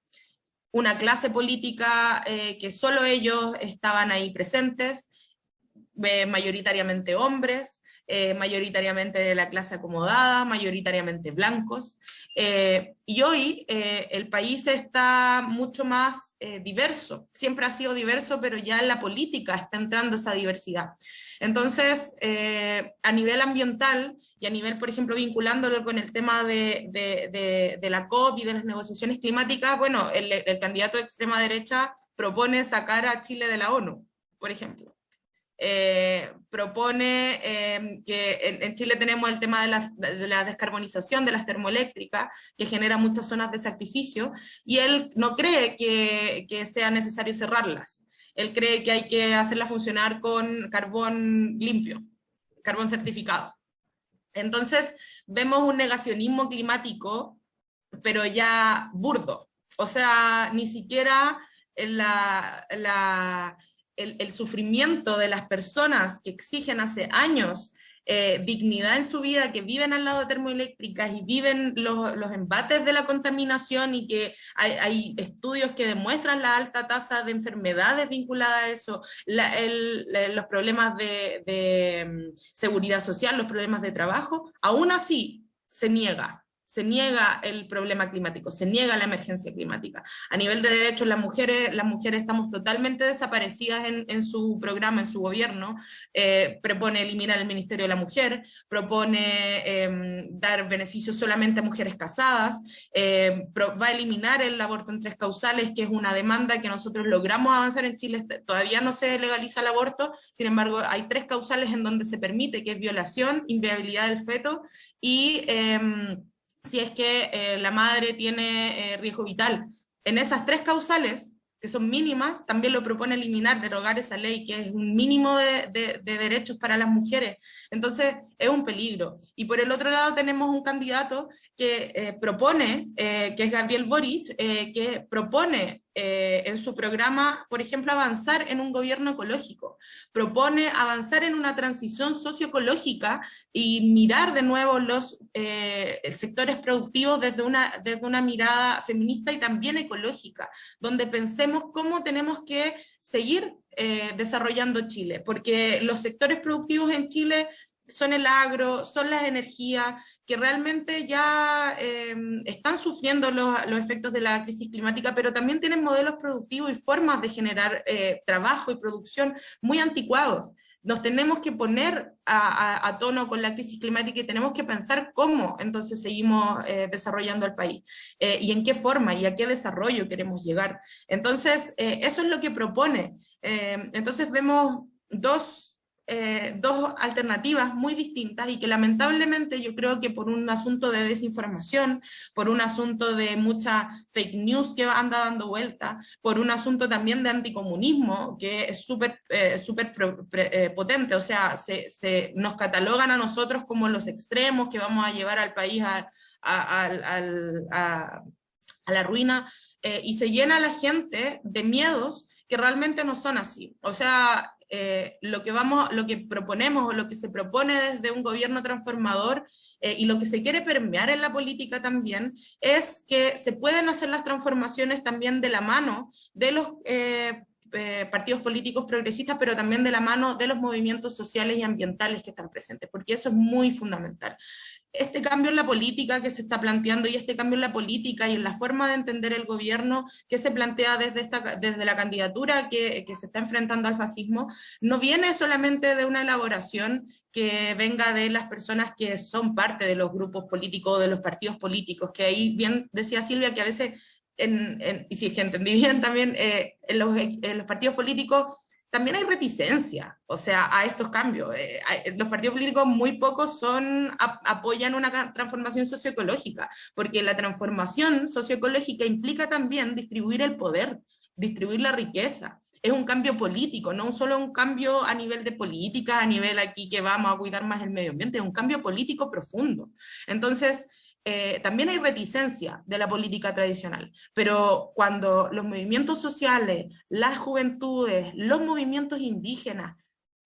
Una clase política que solo ellos estaban ahí presentes, mayoritariamente hombres, mayoritariamente de la clase acomodada, mayoritariamente blancos, y hoy el país está mucho más diverso, siempre ha sido diverso, pero ya en la política está entrando esa diversidad. Entonces, a nivel ambiental, y a nivel, por ejemplo, vinculándolo con el tema de la COP y de las negociaciones climáticas, bueno, el candidato de extrema derecha propone sacar a Chile de la ONU, por ejemplo. Propone que en Chile tenemos el tema de la descarbonización de las termoeléctricas, que genera muchas zonas de sacrificio, y él no cree que sea necesario cerrarlas. Él cree que hay que hacerlas funcionar con carbón limpio, carbón certificado. Entonces vemos un negacionismo climático, pero ya burdo. O sea, ni siquiera el sufrimiento de las personas que exigen hace años dignidad en su vida, que viven al lado de termoeléctricas y viven los embates de la contaminación, y que hay estudios que demuestran la alta tasa de enfermedades vinculadas a eso, los problemas de seguridad social, los problemas de trabajo, aún así se niega se niega el problema climático, se niega la emergencia climática. A nivel de derechos, las mujeres estamos totalmente desaparecidas en su programa, en su gobierno. Propone eliminar el Ministerio de la Mujer, propone dar beneficios solamente a mujeres casadas, va a eliminar el aborto en 3 causales, que es una demanda que nosotros logramos avanzar en Chile. Todavía no se legaliza el aborto, sin embargo hay 3 causales en donde se permite, que es violación, inviabilidad del feto y si es que la madre tiene riesgo vital. En esas 3 causales, que son mínimas, también lo propone eliminar, derogar esa ley, que es un mínimo de derechos para las mujeres. Entonces, es un peligro. Y por el otro lado tenemos un candidato que propone, que es Gabriel Boric, que propone en su programa, por ejemplo, avanzar en un gobierno ecológico, propone avanzar en una transición socioecológica y mirar de nuevo los sectores productivos desde una mirada feminista y también ecológica, donde pensemos cómo tenemos que seguir desarrollando Chile, porque los sectores productivos en Chile son el agro, son las energías, que realmente ya están sufriendo los efectos de la crisis climática, pero también tienen modelos productivos y formas de generar trabajo y producción muy anticuados. Nos tenemos que poner a tono con la crisis climática y tenemos que pensar cómo entonces seguimos desarrollando el país, y en qué forma y a qué desarrollo queremos llegar. Entonces, eso es lo que propone. Entonces vemos dos alternativas muy distintas y que lamentablemente yo creo que por un asunto de desinformación, por un asunto de mucha fake news que anda dando vuelta, por un asunto también de anticomunismo que es súper potente, o sea, nos catalogan a nosotros como los extremos que vamos a llevar al país a la ruina, y se llena a la gente de miedos que realmente no son así. O sea, lo que proponemos o lo que se propone desde un gobierno transformador y lo que se quiere permear en la política también es que se pueden hacer las transformaciones también de la mano de los partidos políticos progresistas, pero también de la mano de los movimientos sociales y ambientales que están presentes, porque eso es muy fundamental. Este cambio en la política que se está planteando y este cambio en la política y en la forma de entender el gobierno que se plantea desde la candidatura que se está enfrentando al fascismo, no viene solamente de una elaboración que venga de las personas que son parte de los grupos políticos, de los partidos políticos, que ahí bien decía Silvia que a veces, y si es que entendí bien también, en los partidos políticos también hay reticencia, o sea, a estos cambios. Los partidos políticos muy pocos apoyan una transformación socioecológica, porque la transformación socioecológica implica también distribuir el poder, distribuir la riqueza. Es un cambio político, no solo un cambio a nivel de política, a nivel aquí que vamos a cuidar más el medio ambiente, es un cambio político profundo. Entonces, también hay reticencia de la política tradicional, pero cuando los movimientos sociales, las juventudes, los movimientos indígenas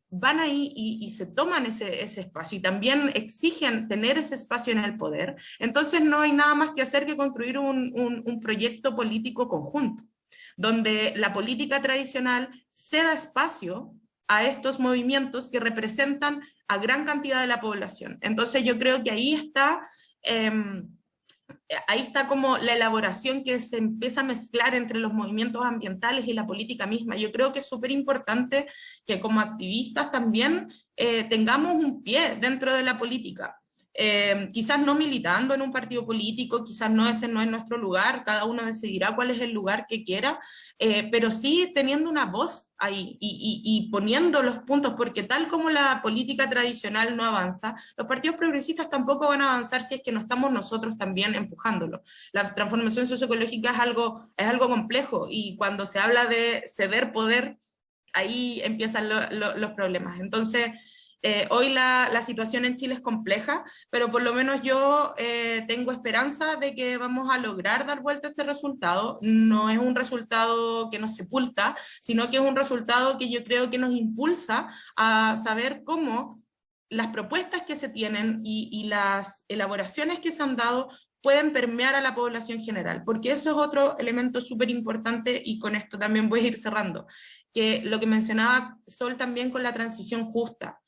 van ahí y se toman ese espacio y también exigen tener ese espacio en el poder, entonces no hay nada más que hacer que construir un proyecto político conjunto, donde la política tradicional ceda espacio a estos movimientos que representan a gran cantidad de la población. Entonces yo creo que ahí está como la elaboración que se empieza a mezclar entre los movimientos ambientales y la política misma. Yo creo que es súper importante que como activistas también tengamos un pie dentro de la política. Quizás no militando en un partido político, quizás ese no es nuestro lugar, cada uno decidirá cuál es el lugar que quiera, pero sí teniendo una voz ahí y poniendo los puntos, porque tal como la política tradicional no avanza, los partidos progresistas tampoco van a avanzar si es que no estamos nosotros también empujándolo. La transformación socioecológica es algo complejo, y cuando se habla de ceder poder, ahí empiezan los problemas. Entonces, hoy la situación en Chile es compleja, pero por lo menos yo tengo esperanza de que vamos a lograr dar vuelta a este resultado. No es un resultado que nos sepulta, sino que es un resultado que yo creo que nos impulsa a saber cómo las propuestas que se tienen y las elaboraciones que se han dado pueden permear a la población general, porque eso es otro elemento súper importante, y con esto también voy a ir cerrando, que lo que mencionaba Sol también con la transición justa.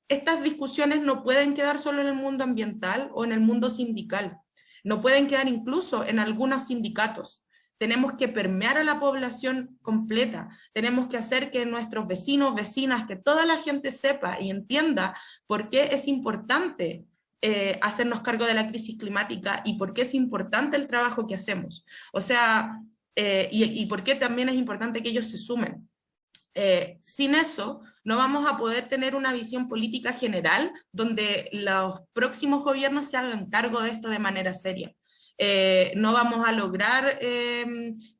estas discusiones no pueden quedar solo en el mundo ambiental o en el mundo sindical, no pueden quedar incluso en algunos sindicatos. Tenemos que permear a la población completa, tenemos que hacer que nuestros vecinos, vecinas, que toda la gente sepa y entienda por qué es importante hacernos cargo de la crisis climática y por qué es importante el trabajo que hacemos. O sea, y por qué también es importante que ellos se sumen. Sin eso, no vamos a poder tener una visión política general donde los próximos gobiernos se hagan cargo de esto de manera seria. No vamos a lograr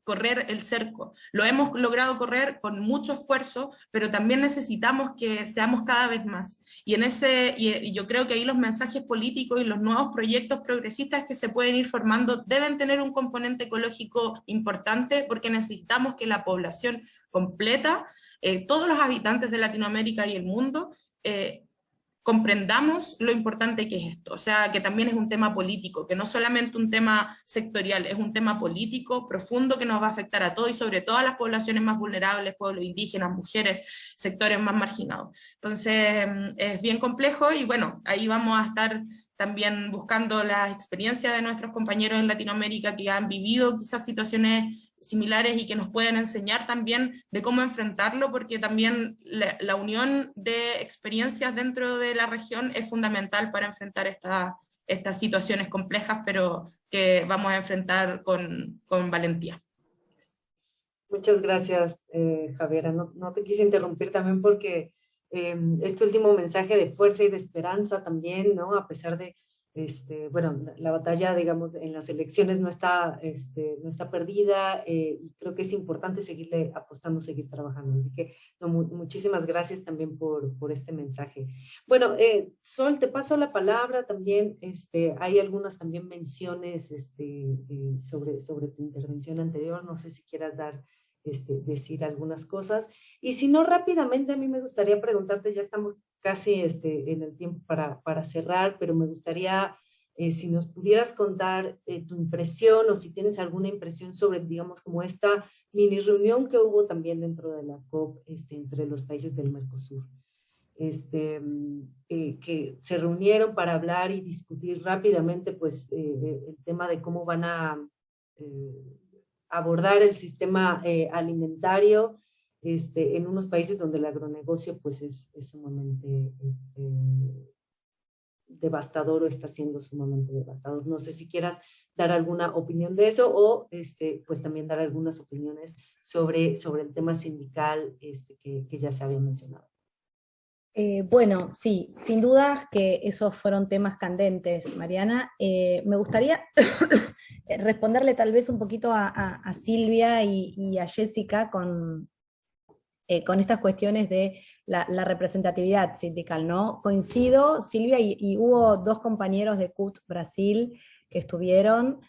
correr el cerco. Lo hemos logrado correr con mucho esfuerzo, pero también necesitamos que seamos cada vez más. Y yo creo que ahí los mensajes políticos y los nuevos proyectos progresistas que se pueden ir formando deben tener un componente ecológico importante, porque necesitamos que la población completa, todos los habitantes de Latinoamérica y el mundo, comprendamos lo importante que es esto, o sea, que también es un tema político, que no solamente un tema sectorial, es un tema político profundo que nos va a afectar a todos y sobre todo a las poblaciones más vulnerables, pueblos indígenas, mujeres, sectores más marginados. Entonces, es bien complejo y bueno, ahí vamos a estar también buscando las experiencias de nuestros compañeros en Latinoamérica que han vivido quizás situaciones similares y que nos pueden enseñar también de cómo enfrentarlo, porque también la unión de experiencias dentro de la región es fundamental para enfrentar estas situaciones complejas, pero que vamos a enfrentar con valentía. Muchas gracias, Javiera. No te quise interrumpir también porque este último mensaje de fuerza y de esperanza también, ¿no? A pesar de, bueno, la batalla, digamos, en las elecciones no está perdida, y creo que es importante seguirle apostando, seguir trabajando. Así que no, muchísimas gracias también por este mensaje. Bueno, Sol, te paso la palabra también. Hay algunas también menciones sobre tu intervención anterior. No sé si quieras decir algunas cosas. Y si no, rápidamente a mí me gustaría preguntarte, ya estamos casi en el tiempo para cerrar, pero me gustaría si nos pudieras contar tu impresión o si tienes alguna impresión sobre, digamos, como esta mini reunión que hubo también dentro de la COP entre los países del Mercosur. Que se reunieron para hablar y discutir rápidamente pues el tema de cómo van a abordar el sistema alimentario en unos países donde el agronegocio pues es sumamente devastador o está siendo sumamente devastador. No sé si quieras dar alguna opinión de eso o pues también dar algunas opiniones sobre el tema sindical que ya se había mencionado. Bueno, sí, sin duda que esos fueron temas candentes, Mariana. Me gustaría responderle tal vez un poquito a Silvia y a Jessica con estas cuestiones de la representatividad sindical, ¿no? Coincido, Silvia, y hubo dos compañeros de CUT Brasil que estuvieron.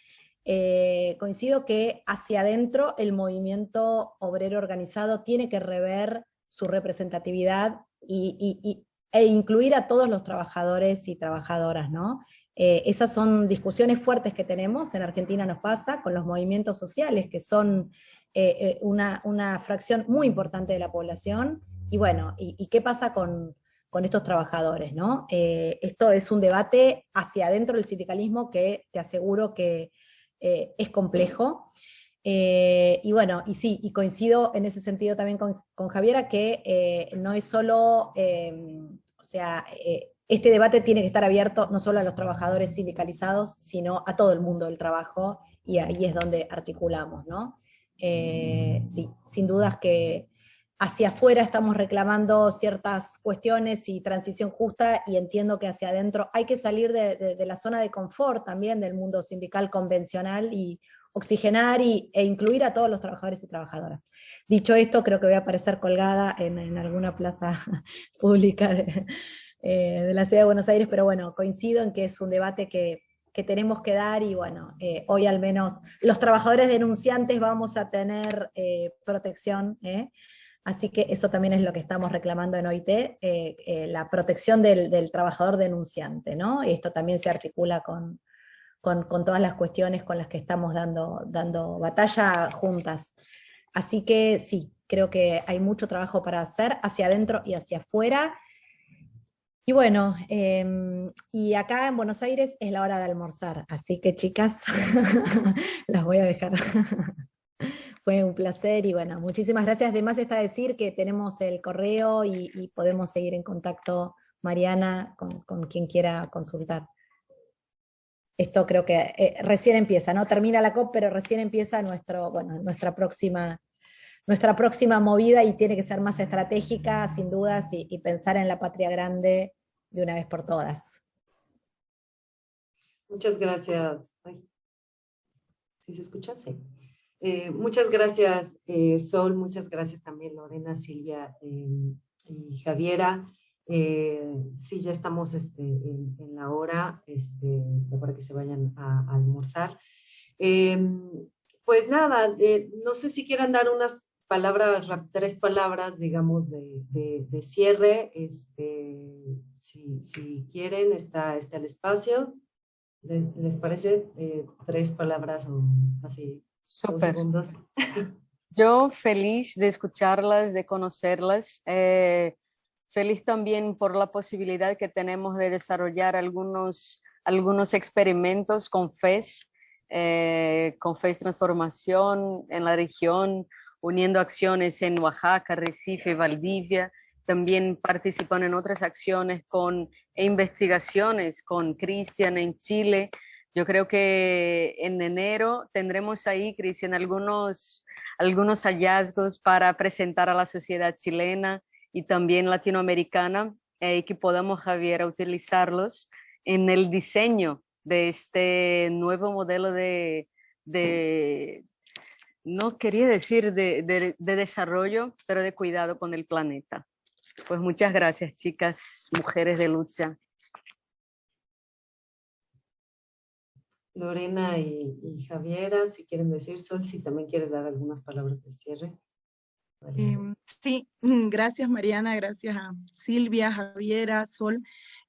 Coincido que hacia adentro el movimiento obrero organizado tiene que rever su representatividad e incluir a todos los trabajadores y trabajadoras, ¿no? Esas son discusiones fuertes que tenemos, en Argentina nos pasa, con los movimientos sociales, que son una fracción muy importante de la población, y bueno, ¿y qué pasa con estos trabajadores, ¿no? Esto es un debate hacia adentro del sindicalismo que te aseguro que es complejo. Y bueno, y sí, y coincido en ese sentido también con Javiera, que no es solo, o sea, este debate tiene que estar abierto no solo a los trabajadores sindicalizados, sino a todo el mundo del trabajo, y ahí es donde articulamos, ¿no? Sí, sin dudas que hacia afuera estamos reclamando ciertas cuestiones y transición justa, y entiendo que hacia adentro hay que salir de la zona de confort también del mundo sindical convencional y oxigenar e incluir a todos los trabajadores y trabajadoras. Dicho esto, creo que voy a aparecer colgada en alguna plaza pública de la Ciudad de Buenos Aires, pero bueno, coincido en que es un debate que tenemos que dar, y bueno, hoy al menos los trabajadores denunciantes vamos a tener protección, así que eso también es lo que estamos reclamando en OIT, la protección del trabajador denunciante, ¿no? Y esto también se articula con todas las cuestiones con las que estamos dando batalla juntas. Así que sí, creo que hay mucho trabajo para hacer hacia adentro y hacia afuera. Y bueno, y acá en Buenos Aires es la hora de almorzar, así que chicas, las voy a dejar. Fue un placer y bueno, muchísimas gracias. Además está decir que tenemos el correo y podemos seguir en contacto, Mariana, con quien quiera consultar. Esto creo que recién empieza, ¿no? Termina la COP, pero recién empieza nuestra próxima movida y tiene que ser más estratégica, sin dudas, y pensar en la patria grande de una vez por todas. Muchas gracias. Ay, ¿sí se escucha? Sí. Muchas gracias, Sol, muchas gracias también Lorena, Silvia y Javiera. Sí, ya estamos en la hora para que se vayan a almorzar. Pues nada, no sé si quieran dar unas palabras, 3 palabras, digamos, de cierre. Si quieren, está el espacio. ¿Les parece 3 palabras o así? 2 Súper. segundos. Yo feliz de escucharlas, de conocerlas. Feliz también por la posibilidad que tenemos de desarrollar algunos experimentos con FES Transformación en la región, uniendo acciones en Oaxaca, Recife, Valdivia. También participan en otras acciones e investigaciones con Cristian en Chile. Yo creo que en enero tendremos ahí, Cristian, algunos hallazgos para presentar a la sociedad chilena y también latinoamericana, que podamos, Javier, utilizarlos en el diseño de este nuevo modelo no quería decir de desarrollo, pero de cuidado con el planeta. Pues muchas gracias, chicas, mujeres de lucha. Lorena y Javiera, si quieren decir, Sol, si también quieres dar algunas palabras de cierre. Vale. Sí, gracias Mariana, gracias a Silvia, Javiera, Sol.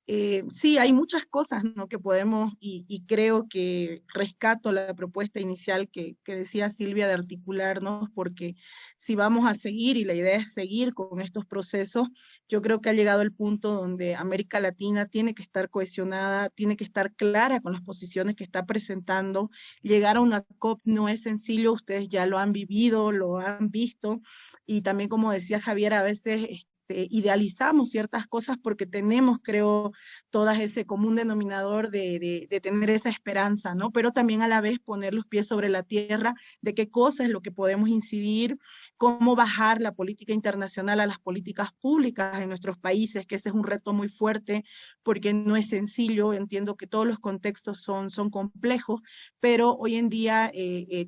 Sí, hay muchas cosas, ¿no?, que podemos, y creo que rescato la propuesta inicial que decía Silvia de articularnos, porque si vamos a seguir, y la idea es seguir con estos procesos, yo creo que ha llegado el punto donde América Latina tiene que estar cohesionada, tiene que estar clara con las posiciones que está presentando. Llegar a una COP no es sencillo, ustedes ya lo han vivido, lo han visto, y también como decía Javier, a veces idealizamos ciertas cosas porque tenemos, creo, todas ese común denominador de tener esa esperanza, ¿no? Pero también a la vez poner los pies sobre la tierra de qué cosa es lo que podemos incidir, cómo bajar la política internacional a las políticas públicas en nuestros países, que ese es un reto muy fuerte porque no es sencillo. Entiendo que todos los contextos son complejos, pero hoy en día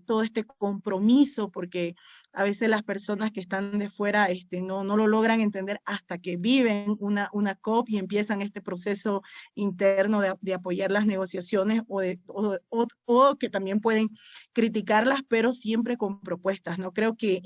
todo este compromiso, porque a veces las personas que están de fuera no lo logran entender hasta que viven una COP y empiezan este proceso interno de apoyar las negociaciones o que también pueden criticarlas, pero siempre con propuestas, ¿no? Creo que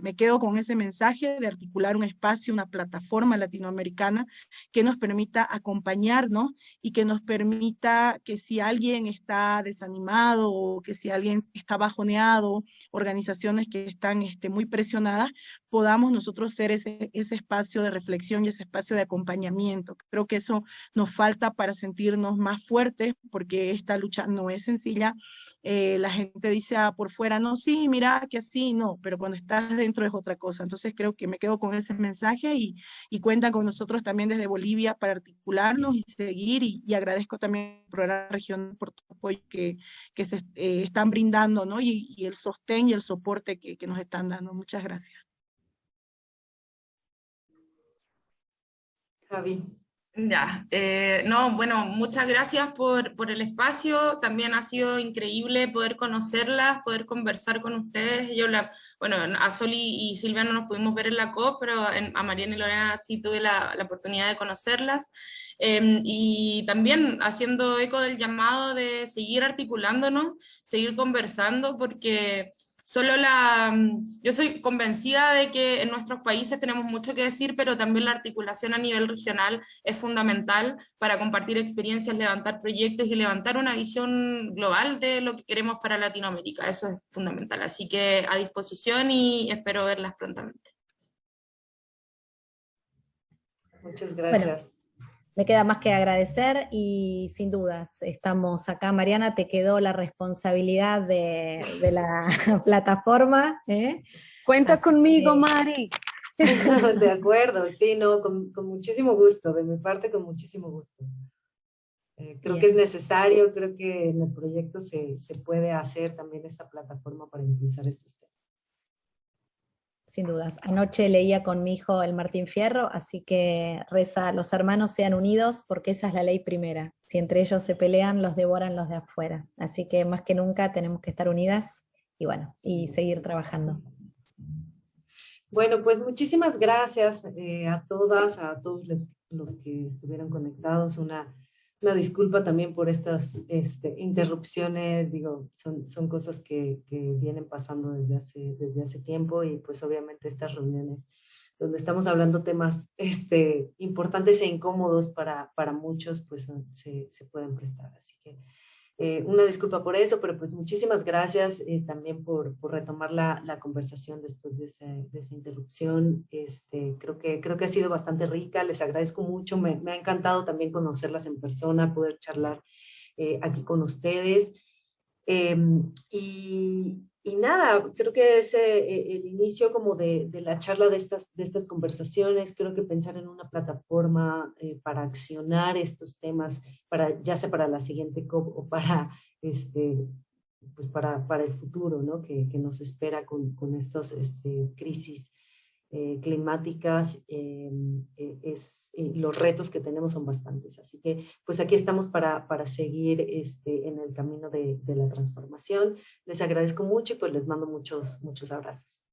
me quedo con ese mensaje de articular un espacio, una plataforma latinoamericana que nos permita acompañarnos y que nos permita que si alguien está desanimado o que si alguien está bajoneado, organizaciones que están muy presionadas, podamos nosotros ser ese espacio de reflexión y ese espacio de acompañamiento. Creo que eso nos falta para sentirnos más fuertes, porque esta lucha no es sencilla. La gente dice por fuera, no, sí, mira, que así, no, pero cuando estás dentro es otra cosa. Entonces creo que me quedo con ese mensaje y cuentan con nosotros también desde Bolivia para articularnos y seguir, y agradezco también al programa regional por tu apoyo que se están brindando, ¿no? Y el sostén y el soporte que nos están dando. Muchas gracias. Javi. Ya, no, bueno, muchas gracias por el espacio. También ha sido increíble poder conocerlas, poder conversar con ustedes. Bueno, a Sol y Silvia no nos pudimos ver en la COP, pero a Mariana y Lorena sí tuve la oportunidad de conocerlas. Y también haciendo eco del llamado de seguir articulándonos, seguir conversando, porque yo estoy convencida de que en nuestros países tenemos mucho que decir, pero también la articulación a nivel regional es fundamental para compartir experiencias, levantar proyectos y levantar una visión global de lo que queremos para Latinoamérica. Eso es fundamental. Así que a disposición y espero verlas prontamente. Muchas gracias. Me queda más que agradecer y sin dudas estamos acá. Mariana, te quedó la responsabilidad de la plataforma, ¿eh? Cuenta Así conmigo, que, Mari. De acuerdo, sí, no, con muchísimo gusto, de mi parte con muchísimo gusto. Creo que es bien, necesario, creo que en el proyecto se puede hacer también esta plataforma para impulsar estos temas. sin dudas. Anoche leía con mi hijo el Martín Fierro, así que reza, los hermanos sean unidos porque esa es la ley primera. Si entre ellos se pelean, los devoran los de afuera. Así que más que nunca tenemos que estar unidas y bueno, y seguir trabajando. Bueno, pues muchísimas gracias a todas, a todos los que estuvieron conectados. Una disculpa también por estas interrupciones, digo, son cosas que vienen pasando desde hace tiempo y pues obviamente estas reuniones donde estamos hablando temas importantes e incómodos para muchos, pues se pueden prestar. Así que una disculpa por eso, pero pues muchísimas gracias también por retomar la conversación después de esa interrupción. Creo que ha sido bastante rica, les agradezco mucho, me ha encantado también conocerlas en persona, poder charlar aquí con ustedes. Eh, y nada, creo que es el inicio como de la charla de estas conversaciones. Creo que pensar en una plataforma para accionar estos temas, ya sea para la siguiente COP o pues para el futuro, ¿no? Que nos espera con estos crisis climáticas, los retos que tenemos son bastantes. Así que pues aquí estamos para seguir en el camino de la transformación. Les agradezco mucho y pues les mando muchos abrazos.